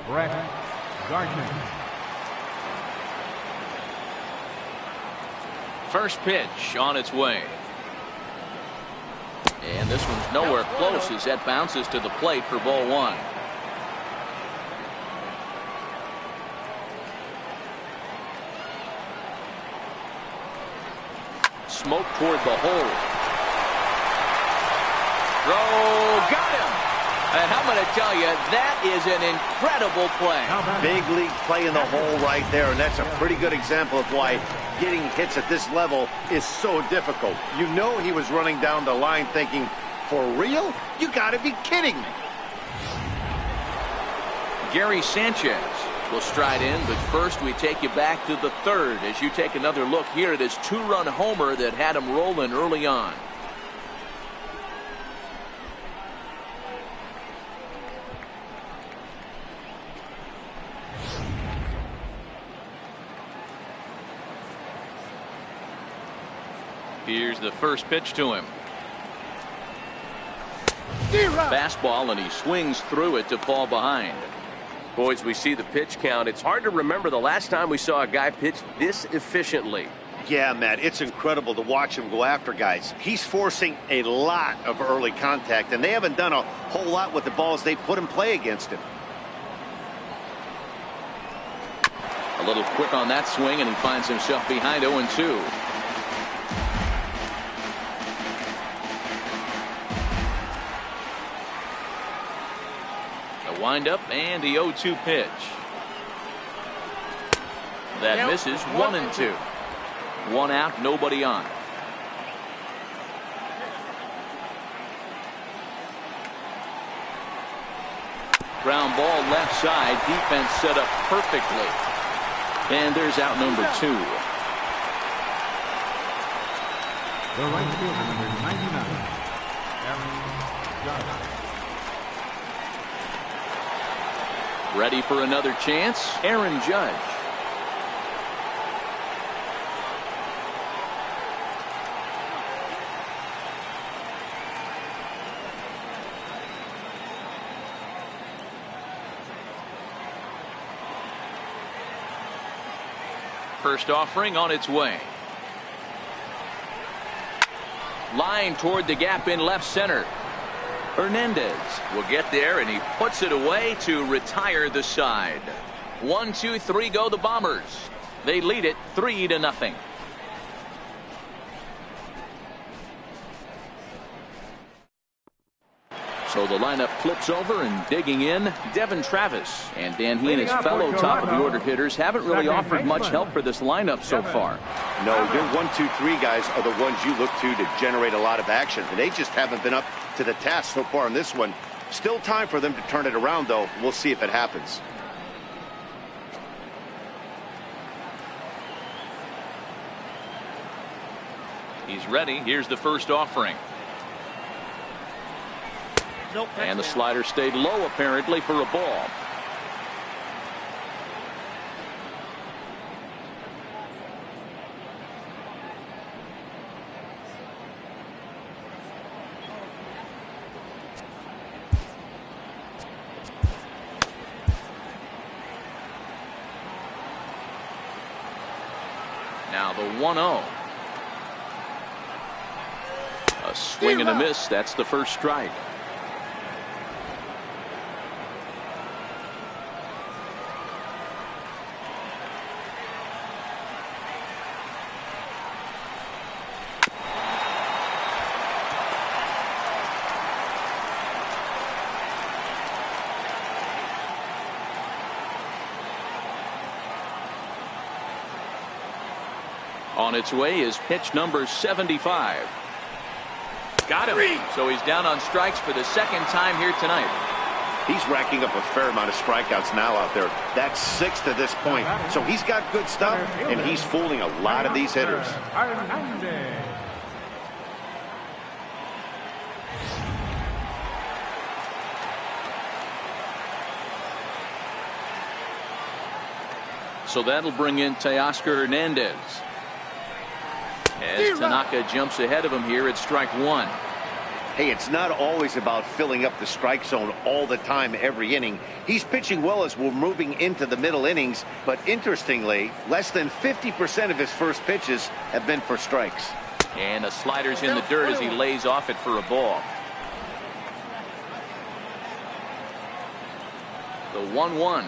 Brett Gardner. First pitch on its way. And this one's nowhere close as that bounces to the plate for ball 1. smoke toward the hole. Throw, got him. And I'm going to tell you, that is an incredible play. Big league play in the hole right there, and that's a pretty good example of why getting hits at this level is so difficult. You know he was running down the line thinking, for real? You got to be kidding me. Gary Sanchez will stride in, but first we take you back to the third as you take another look here at his two-run homer that had him rolling early on. Here's the first pitch to him. Fastball, and he swings through it to fall behind. Boys, we see the pitch count. It's hard to remember the last time we saw a guy pitch this efficiently. Yeah, Matt, it's incredible to watch him go after guys. He's forcing a lot of early contact, and they haven't done a whole lot with the balls they put in play against him. A little quick on that swing, and he finds himself behind 0-2. Wind up and the 0-2 pitch. That misses. 1-2. One out, nobody on. Ground ball left side. Defense set up perfectly. And there's out number 2. The right fielder, number 99, Aaron Judge. Ready for another chance, Aaron Judge. First offering on its way. Line toward the gap in left center. Hernandez will get there, and he puts it away to retire the side. 1, 2, 3 go the Bombers. They lead it 3-0. So the lineup flips over, and digging in, Devin Travis. And Dan, he and his fellow top-of-the-order hitters haven't really offered much help for this lineup so far. No, your 1, 2, 3 guys are the ones you look to generate a lot of action. And they just haven't been up to the task so far in this one. Still time for them to turn it around, though. We'll see if it happens. He's ready. Here's the first offering. Nope, and the slider stayed low, apparently, for a ball. Now the 1-0. A swing and a miss. That's the first strike. On its way is pitch number 75. Got him. So he's down on strikes for the second time here tonight. He's racking up a fair amount of strikeouts now out there. That's 6 to this point. So he's got good stuff, and he's fooling a lot of these hitters. So that'll bring in Teoscar Hernandez. As Tanaka jumps ahead of him here at strike 1. Hey, it's not always about filling up the strike zone all the time every inning. He's pitching well as we're moving into the middle innings, but interestingly, less than 50% of his first pitches have been for strikes. And the slider's in the dirt as he lays off it for a ball. The 1-1.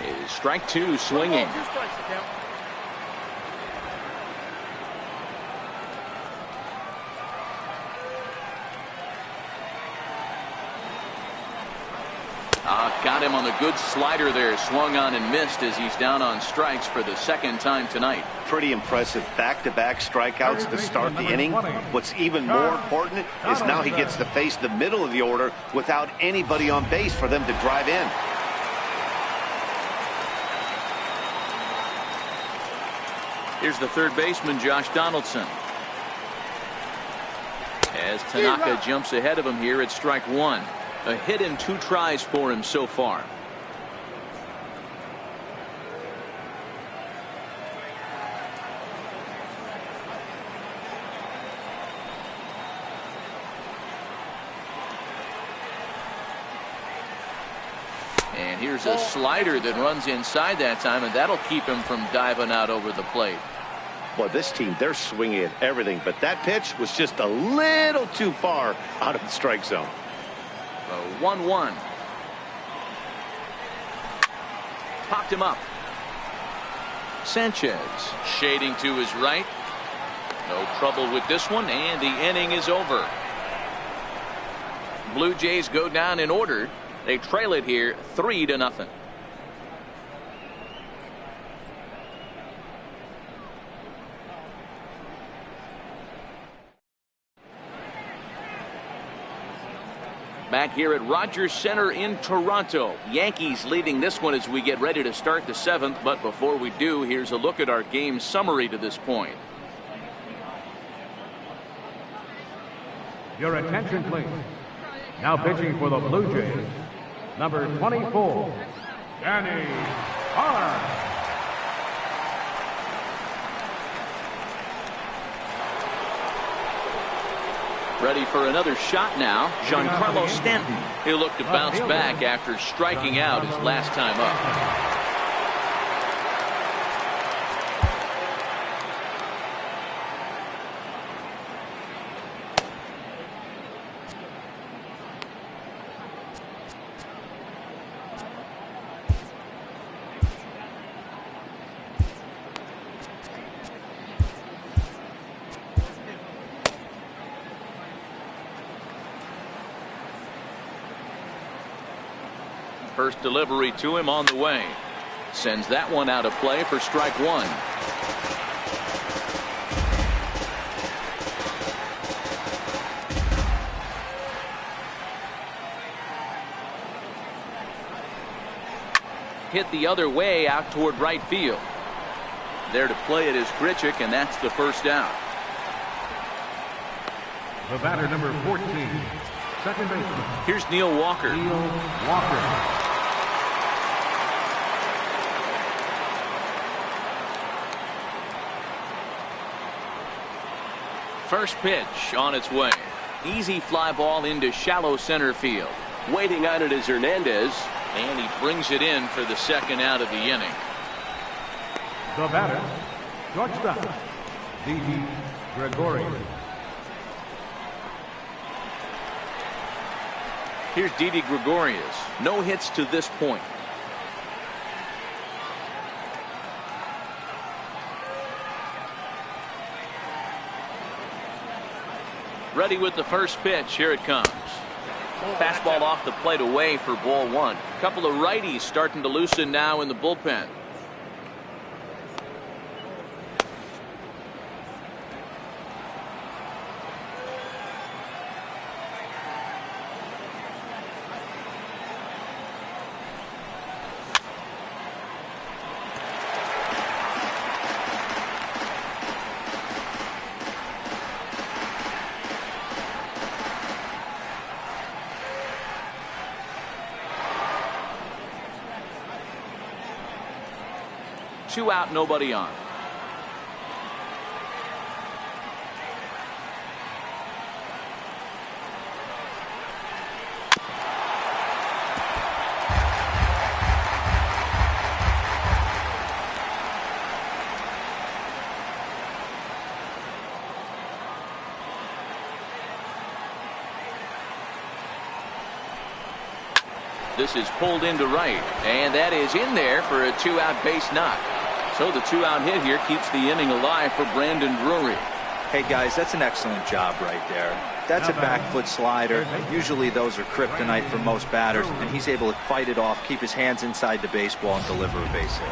Is strike 2 swinging. Got him on the good slider there. Swung on and missed as he's down on strikes for the second time tonight. Pretty impressive back-to-back strikeouts to start the inning. What's even more important is now he gets to face the middle of the order without anybody on base for them to drive in. Here's the third baseman, Josh Donaldson. As Tanaka jumps ahead of him here at strike one. A hit and 2 tries for him so far. And here's a slider that runs inside that time, and that'll keep him from diving out over the plate. Boy, this team, they're swinging at everything, but that pitch was just a little too far out of the strike zone. 1-1. Popped him up. Sanchez shading to his right. No trouble with this one, and the inning is over. Blue Jays go down in order. They trail it here 3-0. Back here at Rogers Center in Toronto. Yankees leading this one as we get ready to start the 7th. But before we do, here's a look at our game summary to this point. Your attention, please. Now pitching for the Blue Jays, number 24, Danny Hart. Ready for another shot now. Giancarlo Stanton. He'll look to bounce back after striking out his last time up. First delivery to him on the way. Sends that one out of play for strike one. Hit the other way out toward right field. There to play it is Grichuk, and that's the first out. The batter, number 14, second baseman. Here's Neil Walker. First pitch on its way. Easy fly ball into shallow center field. Waiting on it is Hernandez. And he brings it in for the second out of the inning. The batter, shortstop, Didi Gregorius. Here's Didi Gregorius. No hits to this point. Ready with the first pitch. Here it comes. Fastball off the plate away for ball one. A couple of righties starting to loosen now in the bullpen. Two out, nobody on. This is pulled into right, and that is in there for a two-out base knock. So the two-out hit here keeps the inning alive for Brandon Drury. Hey guys, that's an excellent job right there. That's a back foot slider. Usually those are kryptonite for most batters, and he's able to fight it off, keep his hands inside the baseball, and deliver a base hit.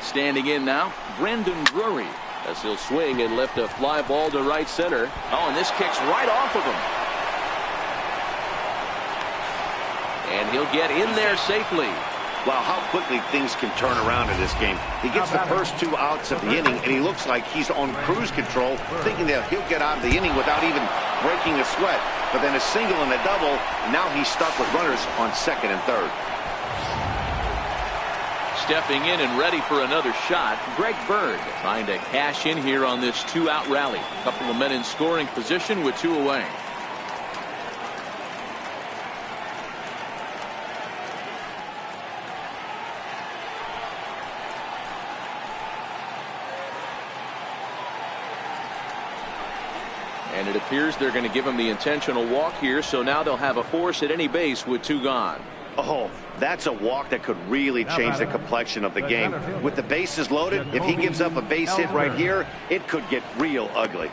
Standing in now, Brendan Drury, as he'll swing and lift a fly ball to right center. Oh, and this kicks right off of him. And he'll get in there safely. Wow, how quickly things can turn around in this game. He gets the first 2 outs of the inning, and he looks like he's on cruise control, thinking that he'll get out of the inning without even breaking a sweat. But then a single and a double, now he's stuck with runners on second and third. Stepping in and ready for another shot, Greg Bird trying to cash in here on this 2-out rally. A couple of men in scoring position with 2 away. And it appears they're going to give him the intentional walk here, so now they'll have a force at any base with 2 gone. Oh, that's a walk that could really change the complexion of the game. With the bases loaded, if he gives up a base hit right here, it could get real ugly.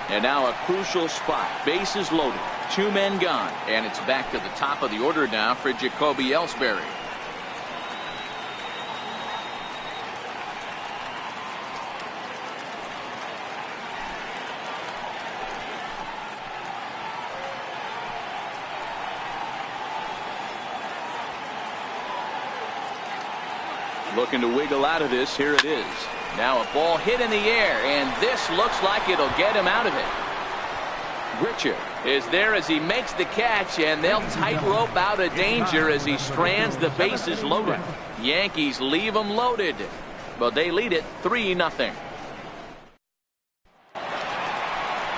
And now a crucial spot. Bases loaded. 2 men gone. And it's back to the top of the order now for Jacoby Ellsbury. Looking to wiggle out of this. Here it is. Now a ball hit in the air, and this looks like it'll get him out of it. Richard is there as he makes the catch, and they'll tightrope out of danger as he strands the bases loaded. Yankees leave them loaded, but they lead it 3-0.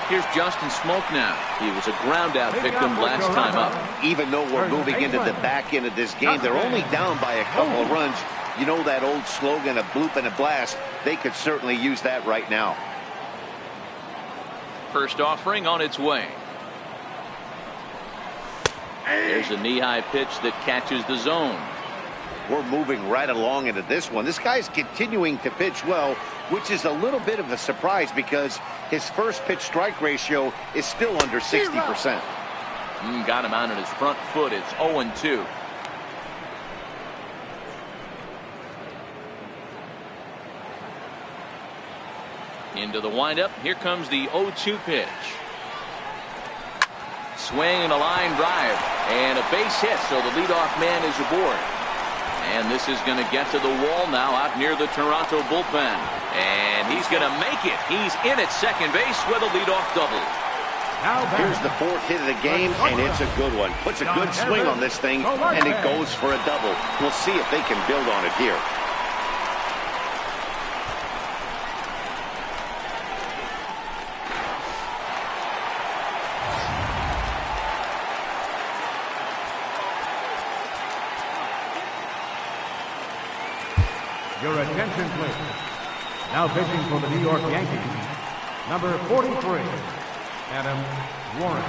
Here's Justin Smoke now. He was a ground-out victim last time up. Even though we're moving into the back end of this game, they're only down by a couple of runs. You know that old slogan, a bloop and a blast. They could certainly use that right now. First offering on its way. There's a knee-high pitch that catches the zone. We're moving right along into this one. This guy's continuing to pitch well, which is a little bit of a surprise because his first pitch strike ratio is still under 60%. Got him out on his front foot. It's 0-2. Into the windup. Here comes the 0-2 pitch. Swing and a line drive. And a base hit, so the leadoff man is aboard. And this is going to get to the wall now out near the Toronto bullpen. And he's going to make it. He's in at second base with a leadoff double. Here's the 4th hit of the game, and it's a good one. Puts a good swing on this thing, and it goes for a double. We'll see if they can build on it here. Your attention, please. Now pitching for the New York Yankees, number 43, Adam Warren.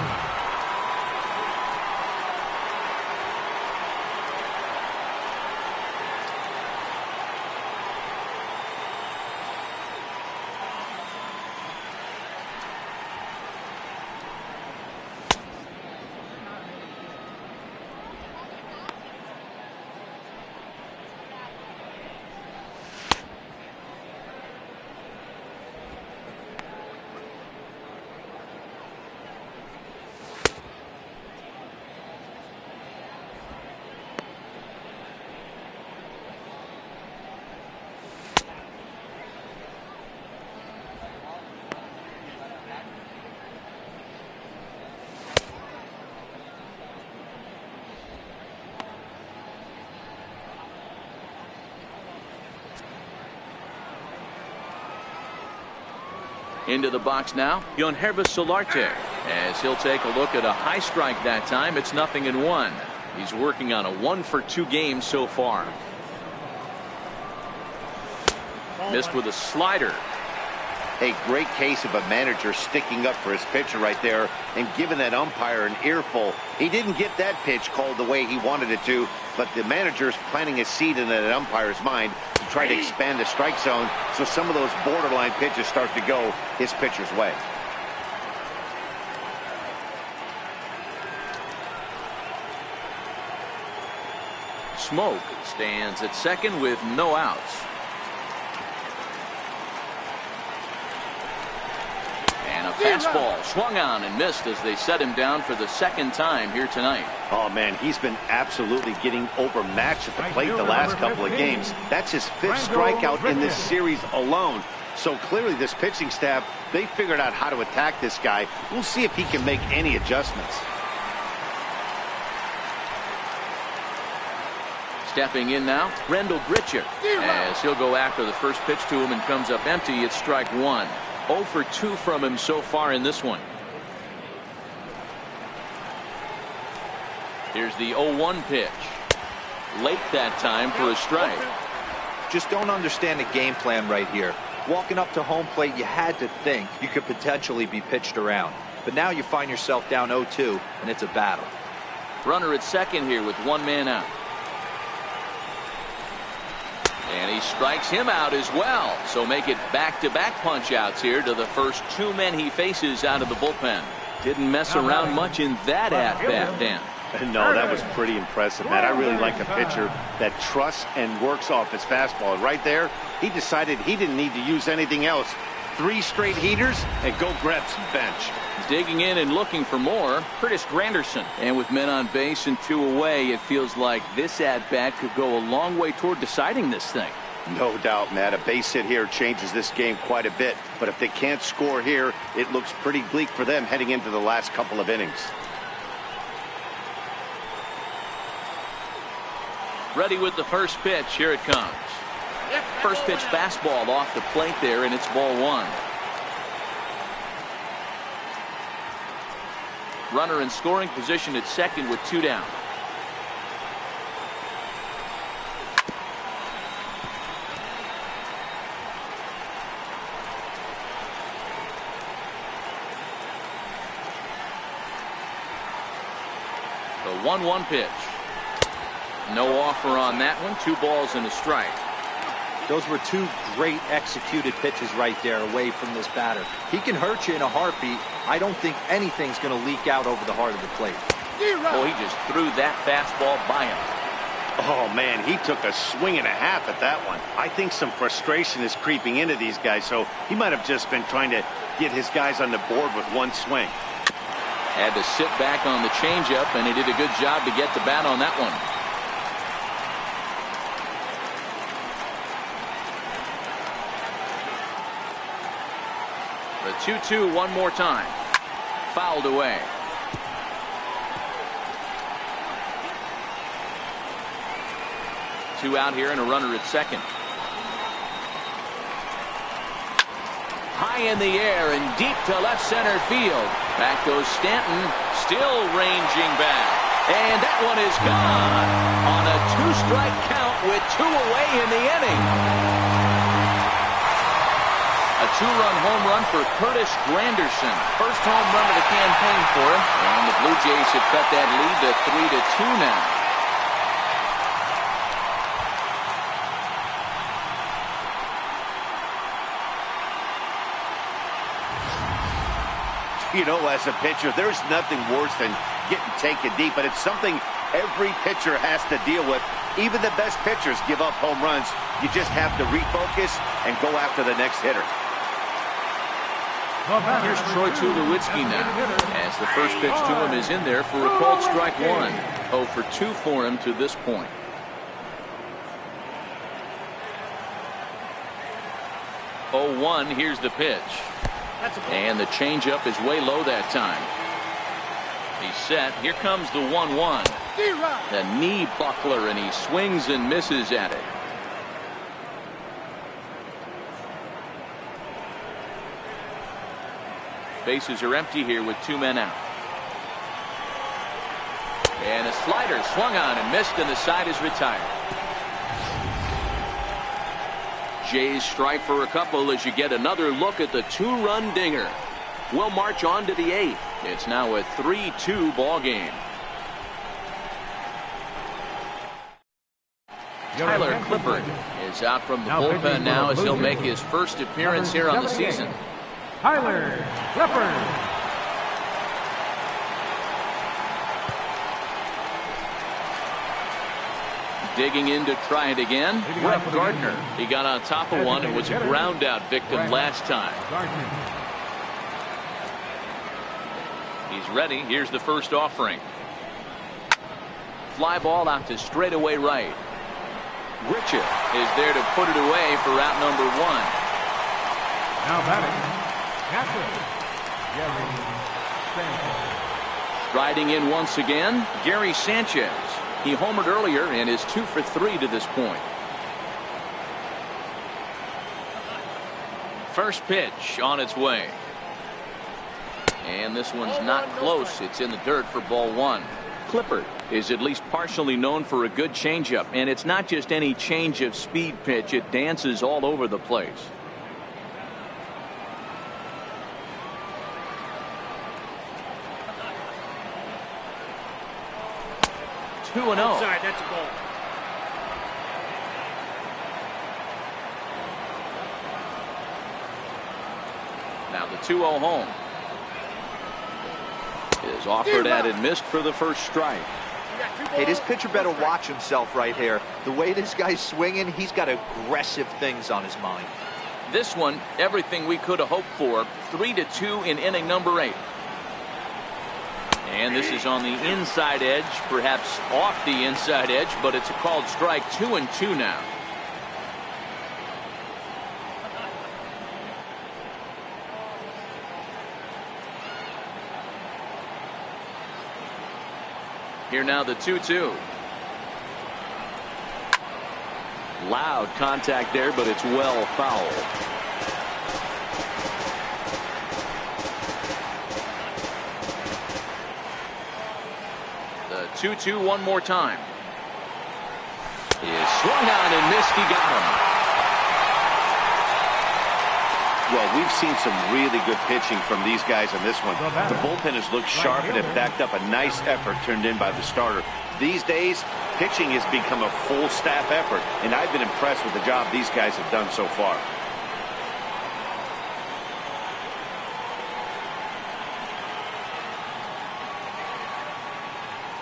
Into the box now, Yonhervis Solarte, as he'll take a look at a high strike that time. It's 0-1. He's working on a 1-for-2 game so far. Missed with a slider. A great case of a manager sticking up for his pitcher right there and giving that umpire an earful. He didn't get that pitch called the way he wanted it to. but the manager's planting a seed in an umpire's mind to try to expand the strike zone so some of those borderline pitches start to go his pitcher's way. Smoke stands at second with no outs. And a fastball swung on and missed as they set him down for the second time here tonight. Oh, man, he's been absolutely getting overmatched at the plate the last couple of games. That's his fifth strikeout in this series alone. So clearly this pitching staff, they figured out how to attack this guy. We'll see if he can make any adjustments. Stepping in now, Rendell Gritcher, as he'll go after the first pitch to him and comes up empty. It's strike one. 0 for 2 from him so far in this one. Here's the 0-1 pitch. Late that time for a strike. Just don't understand the game plan right here. Walking up to home plate, you had to think you could potentially be pitched around. But now you find yourself down 0-2, and it's a battle. Runner at second here with one man out. And he strikes him out as well. So make it back-to-back punch-outs here to the first two men he faces out of the bullpen. Didn't mess around much in that at-bat, Dan. No, that was pretty impressive, Matt. I really like a pitcher that trusts and works off his fastball. And right there, he decided he didn't need to use anything else. 3 straight heaters and go grab some bench. Digging in and looking for more, Curtis Granderson. And with men on base and 2 away, it feels like this at-bat could go a long way toward deciding this thing. No doubt, Matt. A base hit here changes this game quite a bit. But if they can't score here, it looks pretty bleak for them heading into the last couple of innings. Ready with the first pitch. Here it comes. First pitch fastball off the plate there, and it's ball 1. Runner in scoring position at second with 2 down. The 1-1 pitch. No offer on that one. 2 balls and a strike. Those were 2 great executed pitches right there away from this batter. He can hurt you in a heartbeat. I don't think anything's going to leak out over the heart of the plate. Oh, he just threw that fastball by him. Oh, man, he took a swing and a half at that one. I think some frustration is creeping into these guys, so he might have just been trying to get his guys on the board with one swing. Had to sit back on the changeup, and he did a good job to get the bat on that one. The 2-2 one more time. Fouled away. Two out here and a runner at second. High in the air and deep to left center field. Back goes Stanton, still ranging back. And that one is gone on a 2-strike count with 2 away in the inning. A 2-run home run for Curtis Granderson. First home run of the campaign for him. And the Blue Jays have cut that lead to 3-2 now. You know, as a pitcher, there's nothing worse than getting taken deep, but it's something every pitcher has to deal with. Even the best pitchers give up home runs. You just have to refocus and go after the next hitter. Here's Troy Tulowitzki now, as the first pitch to him is in there for a called strike 1. 0 for 2 for him to this point. Oh, 1, here's the pitch. And the changeup is way low that time. He's set. Here comes the 1-1. The knee buckler, and he swings and misses at it. Bases are empty here with 2 men out. And a slider swung on and missed, and the side is retired. Jays strike for a couple as you get another look at the 2-run dinger. We'll march on to the 8th. It's now a 3-2 ball game. Tyler Clifford is out from the bullpen now as he'll make his first appearance here on the season. Tyler Clifford. Digging in to try it again, Brett Gardner. He got on top of one and was a ground out victim last time. He's ready. Here's the first offering. Fly ball out to straightaway right. Richard is there to put it away for out number one. Now batting, catcher, Gary Sanchez. Riding in once again, Gary Sanchez. He homered earlier and is 2 for 3 to this point. First pitch on its way. And this one's not close. It's in the dirt for ball one. Clifford is at least partially known for a good changeup, and it's not just any change of speed pitch. It dances all over the place. Two and 0. Sorry, that's a ball. Now the 2-0 home. Is offered at and missed for the first strike. Hey, this pitcher better watch himself right here. The way this guy's swinging, he's got aggressive things on his mind. This one, everything we could have hoped for. 3-2 in inning number 8. And this is on the inside edge, perhaps off the inside edge, but it's a called strike. 2-2 now. Here now the 2-2. Loud contact there, but it's well fouled. The 2-2 one more time. Is swung on and missed. He got him. Well, we've seen some really good pitching from these guys in this one. The bullpen has looked sharp and have backed up a nice effort turned in by the starter. These days, pitching has become a full staff effort, and I've been impressed with the job these guys have done so far.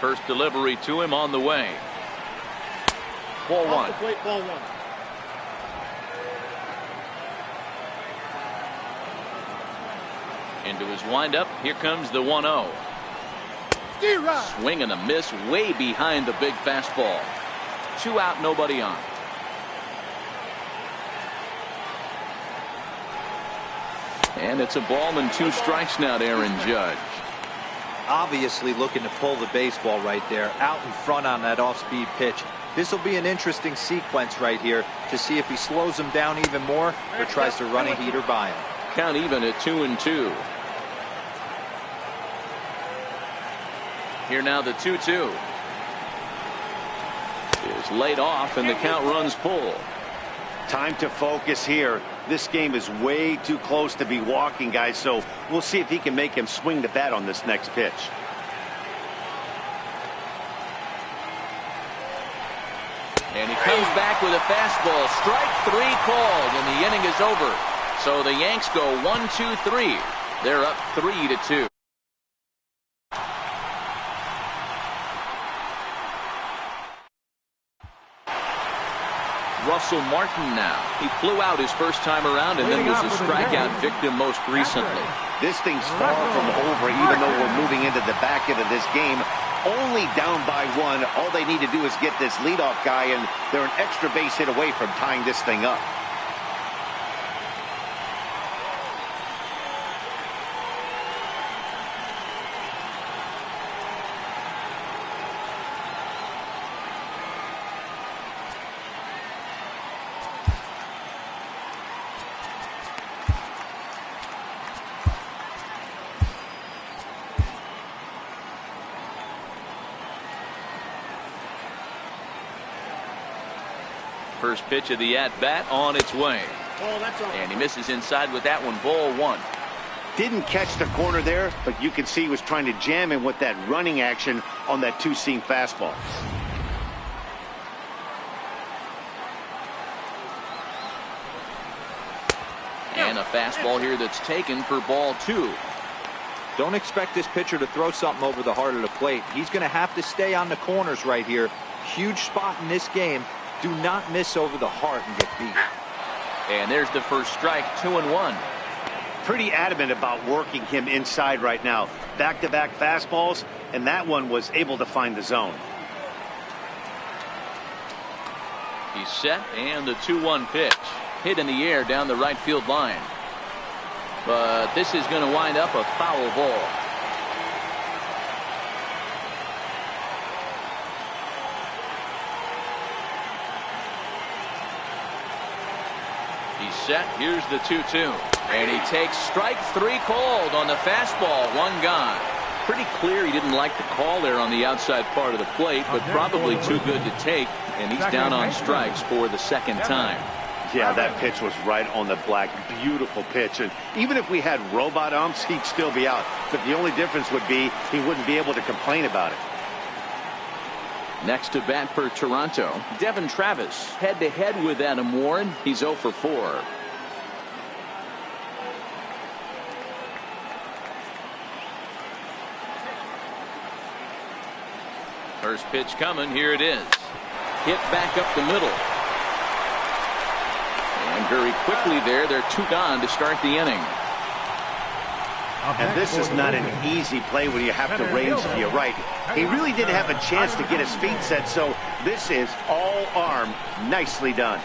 First delivery to him on the way. Ball one. Ball one. Into his windup. Here comes the 1-0. Swing and a miss way behind the big fastball. 2 out, nobody on. And it's a ball and 2 strikes now to Aaron Judge. Obviously looking to pull the baseball right there, out in front on that off-speed pitch. This will be an interesting sequence right here to see if he slows him down even more or tries to run a heater by him. Count even at 2-2. Here now the 2-2 is laid off and the count runs full. Time to focus here. This game is way too close to be walking, guys, so we'll see if he can make him swing the bat on this next pitch. And he comes back with a fastball. Strike 3 called, and the inning is over. So the Yanks go 1-2-3. They're up 3-2. Russell Martin now. He flew out his first time around and then was a strikeout victim most recently. This thing's far from over, even though we're moving into the back end of this game. Only down by 1. All they need to do is get this leadoff guy, and they're an extra base hit away from tying this thing up. First pitch of the at-bat on its way. And he misses inside with that one. Ball 1. Didn't catch the corner there, but you can see he was trying to jam him with that running action on that 2-seam fastball. And a fastball here that's taken for ball 2. Don't expect this pitcher to throw something over the heart of the plate. He's going to have to stay on the corners right here. Huge spot in this game. Do not miss over the heart and get beat. And there's the first strike, 2-1. Pretty adamant about working him inside right now. Back-to-back fastballs, and that one was able to find the zone. He's set, and the 2-1 pitch. Hit in the air down the right field line. But this is going to wind up a foul ball. He's set. Here's the 2-2. And he takes strike 3 called on the fastball. 1 gone. Pretty clear he didn't like the call there on the outside part of the plate, but probably too good to take. And he's down on strikes for the second time. Yeah, that pitch was right on the black. Beautiful pitch. And even if we had robot umps, he'd still be out. But the only difference would be he wouldn't be able to complain about it. Next to bat for Toronto, Devin Travis head-to-head with Adam Warren. He's 0 for 4. First pitch coming. Here it is. Hit back up the middle. And very quickly there, they're 2 gone to start the inning. And this is not an easy play when you have to raise to your right. He really didn't have a chance to get his feet set, so this is all arm. Nicely done.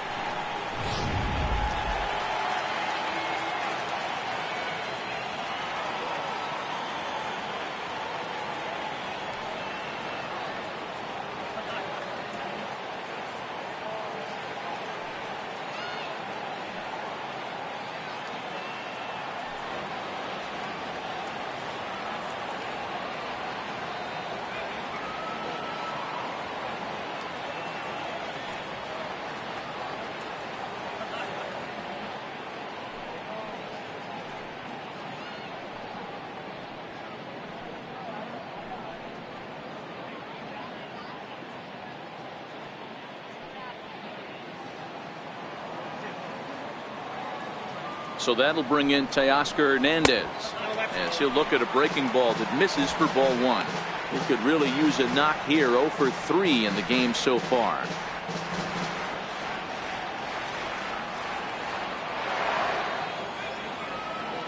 So that'll bring in Teoscar Hernandez as he'll look at a breaking ball that misses for ball 1. He could really use a knock here. 0 for 3 in the game so far.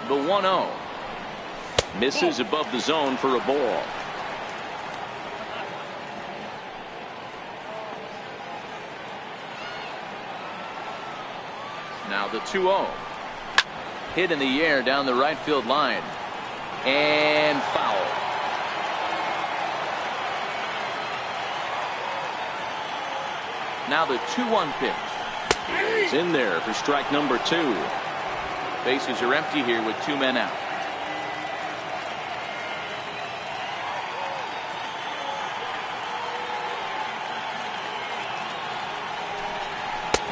The 1-0 misses above the zone for a ball. Now the 2-0. Hit in the air down the right field line. And foul. Now the 2-1 pitch. It's in there for strike number 2. Bases are empty here with 2 men out.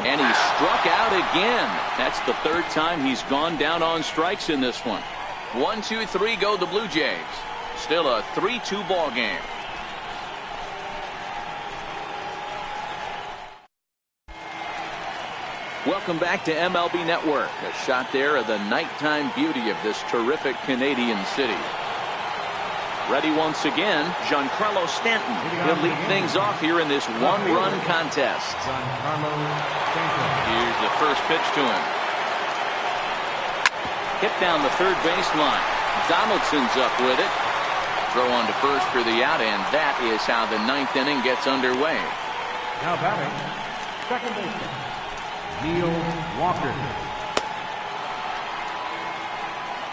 And he struck out again. That's the 3rd time he's gone down on strikes in this one. 1, 2, 3 go the Blue Jays. Still a 3-2 ball game. Welcome back to MLB Network. A shot there of the nighttime beauty of this terrific Canadian city. Ready once again, Giancarlo Stanton. He'll lead things off here in this 1-run contest. Here's the first pitch to him. Hit down the third baseline. Donaldson's up with it. Throw on to first for the out, and that is how the 9th inning gets underway. Now batting, second baseman, Neil Walker.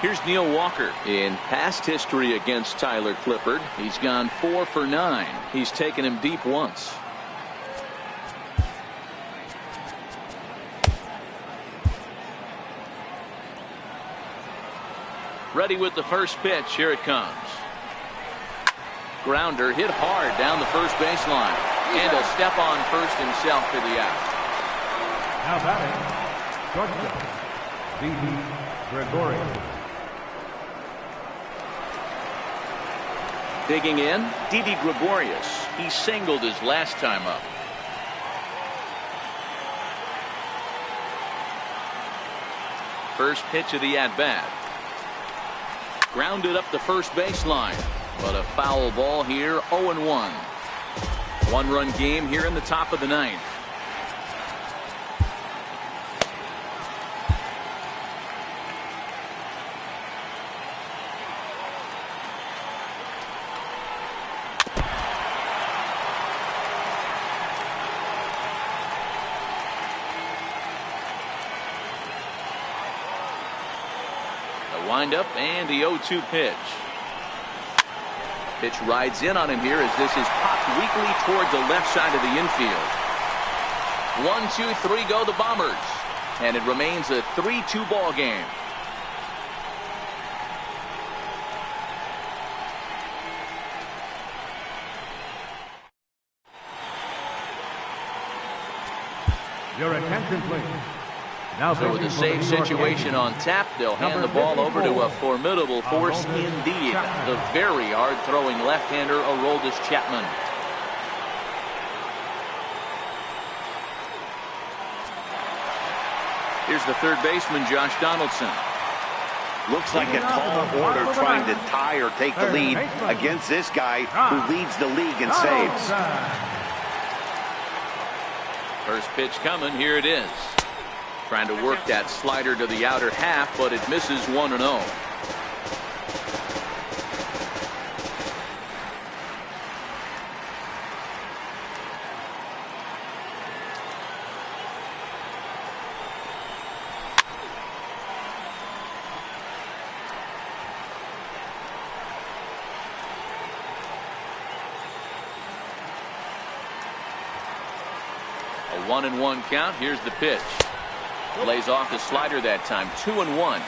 Here's Neil Walker. In past history against Tyler Clippard, he's gone 4 for 9. He's taken him deep once. Ready with the first pitch. Here it comes. Grounder hit hard down the first baseline. And he'll step on first himself for the out. Now batting, shortstop, Didi Gregorius. Digging in, Didi Gregorius. He singled his last time up. First pitch of the at-bat. Grounded up the first baseline, but a foul ball here. 0-1. One-run game here in the top of the ninth. Wind-up and the 0-2 pitch. Pitch rides in on him here as this is popped weakly toward the left side of the infield. 1-2-3 go the Bombers, and it remains a 3-2 ball game. Your attention, please. Now so with a save situation on tap, they'll hand the ball over to a formidable force indeed, the very hard-throwing left-hander Aroldis Chapman. Here's the third baseman, Josh Donaldson. Looks like a tall order trying to tie or take the lead against this guy who leads the league in saves. First pitch coming, here it is. Trying to work that slider to the outer half, but it misses 1-0. A 1-1 count. Here's the pitch. Lays off the slider that time. 2-1.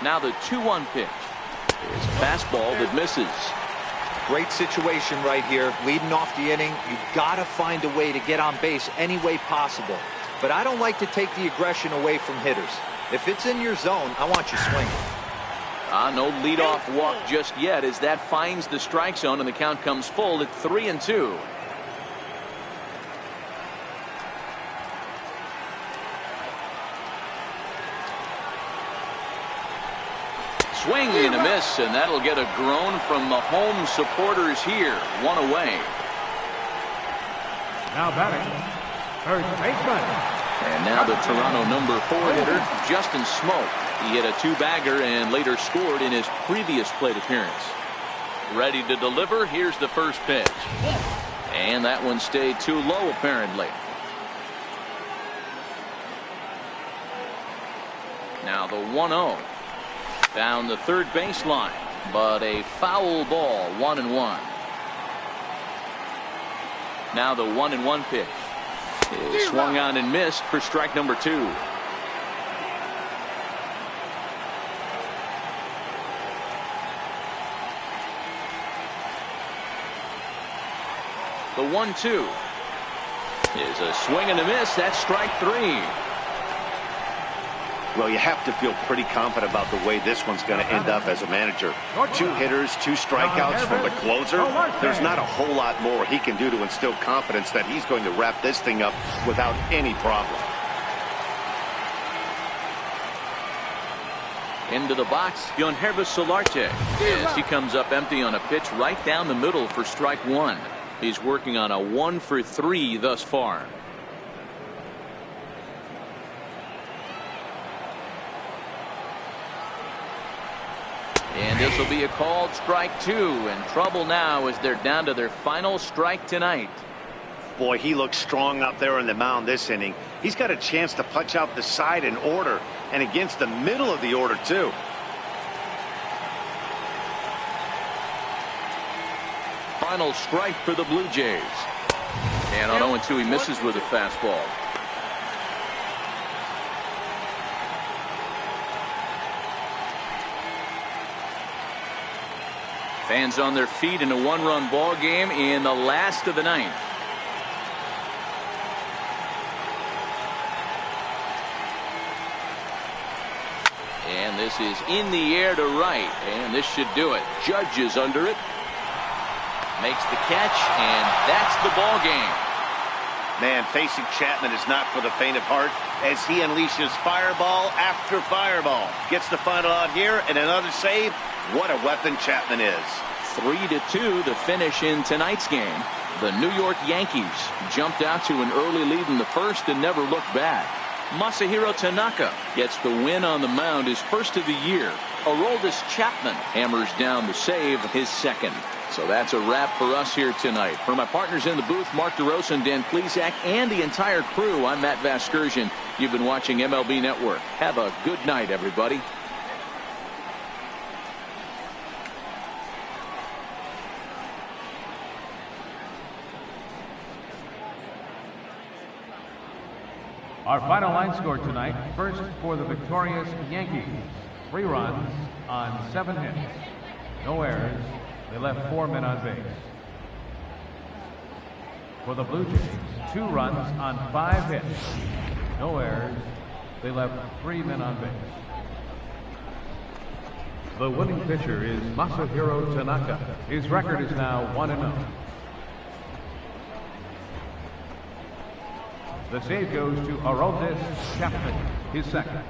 Now the 2-1 pitch is a fastball that misses. Great situation right here. Leading off the inning, you've got to find a way to get on base any way possible. But I don't like to take the aggression away from hitters. If it's in your zone, I want you swinging. No leadoff walk just yet as that finds the strike zone and the count comes full at 3-2. Swing and a miss, and that'll get a groan from the home supporters here. One away. Now batting, first baseman. And now the Toronto number 4 hitter, Justin Smoke. He hit a 2-bagger and later scored in his previous plate appearance. Ready to deliver. Here's the first pitch. And that one stayed too low, apparently. Now the 1-0. Down the third baseline, but a foul ball. 1-1. Now the 1-1 pitch is swung on and missed for strike number 2. The 1-2 is a swing and a miss. That's strike 3. Well, you have to feel pretty confident about the way this one's going to end up as a manager. 2 hitters, 2 strikeouts from the closer. There's not a whole lot more he can do to instill confidence that he's going to wrap this thing up without any problem. Into the box, Yonhervis Solarte, as he comes up empty on a pitch right down the middle for strike 1. He's working on a 1 for 3 thus far. And this will be a called strike 2, and trouble now as they're down to their final strike tonight. Boy, he looks strong out there on the mound this inning. He's got a chance to punch out the side in order, and against the middle of the order too. Final strike for the Blue Jays. And on 0-2 he misses with a fastball. Fans on their feet in a 1-run ball game in the last of the ninth. And this is in the air to right, and this should do it. Judge is under it. Makes the catch, and that's the ball game. Man, facing Chapman is not for the faint of heart as he unleashes fireball after fireball. Gets the final out here and another save. What a weapon Chapman is. 3-2 the finish in tonight's game. The New York Yankees jumped out to an early lead in the first and never looked back. Masahiro Tanaka gets the win on the mound, his first of the year. Aroldis Chapman hammers down the save, his second. So that's a wrap for us here tonight. For my partners in the booth, Mark DeRosa and Dan Plesac, and the entire crew, I'm Matt Vasgersian. You've been watching MLB Network. Have a good night, everybody. Our final line score tonight, first for the victorious Yankees. 3 runs on 7 hits. No errors. They left 4 men on base. For the Blue Jays, 2 runs on 5 hits. No errors. They left 3 men on base. The winning pitcher is Masahiro Tanaka. His record is now 1-0. The save goes to Aroldis Chapman, his second.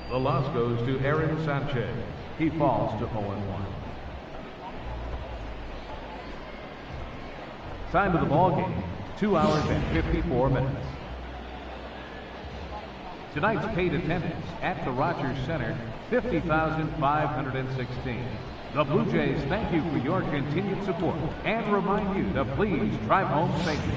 The loss goes to Aaron Sanchez. He falls to 0-1. Time of the ball game, 2 hours and 54 minutes. Tonight's paid attendance at the Rogers Center, 50,516. The Blue Jays thank you for your continued support and remind you to please drive home safely.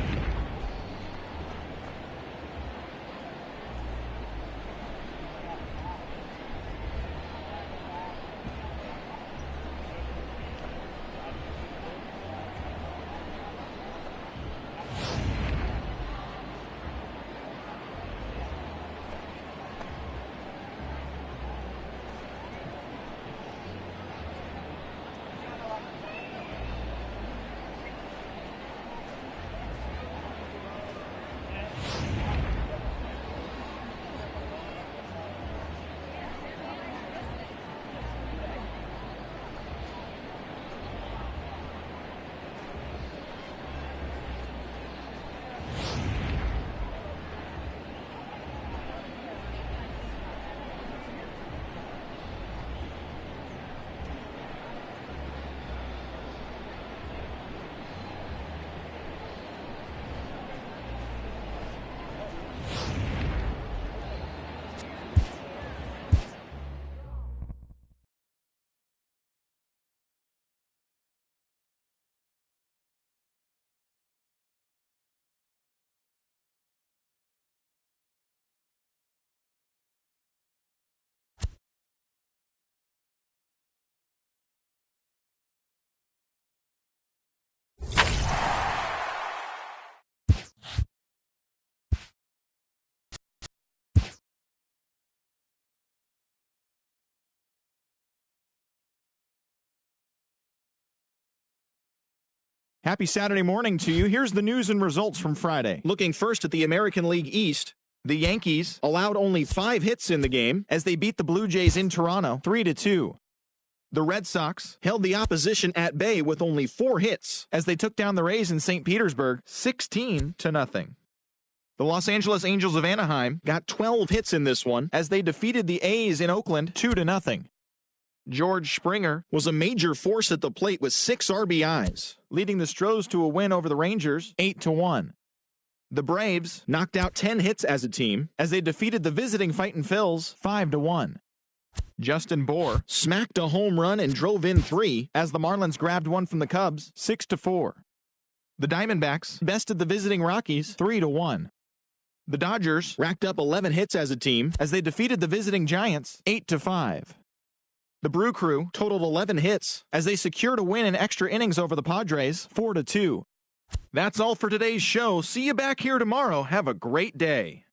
Happy Saturday morning to you. Here's the news and results from Friday. Looking first at the American League East, the Yankees allowed only 5 hits in the game as they beat the Blue Jays in Toronto 3-2. The Red Sox held the opposition at bay with only 4 hits as they took down the Rays in St. Petersburg 16-0. The Los Angeles Angels of Anaheim got 12 hits in this one as they defeated the A's in Oakland 2-0. George Springer was a major force at the plate with 6 RBIs, leading the Stros to a win over the Rangers 8-1. The Braves knocked out 10 hits as a team as they defeated the visiting Fightin' Phils 5-1. Justin Bour smacked a home run and drove in 3 as the Marlins grabbed one from the Cubs 6-4. The Diamondbacks bested the visiting Rockies 3-1. The Dodgers racked up 11 hits as a team as they defeated the visiting Giants 8-5. The Brew Crew totaled 11 hits as they secured a win in extra innings over the Padres 4-2. That's all for today's show. See you back here tomorrow. Have a great day.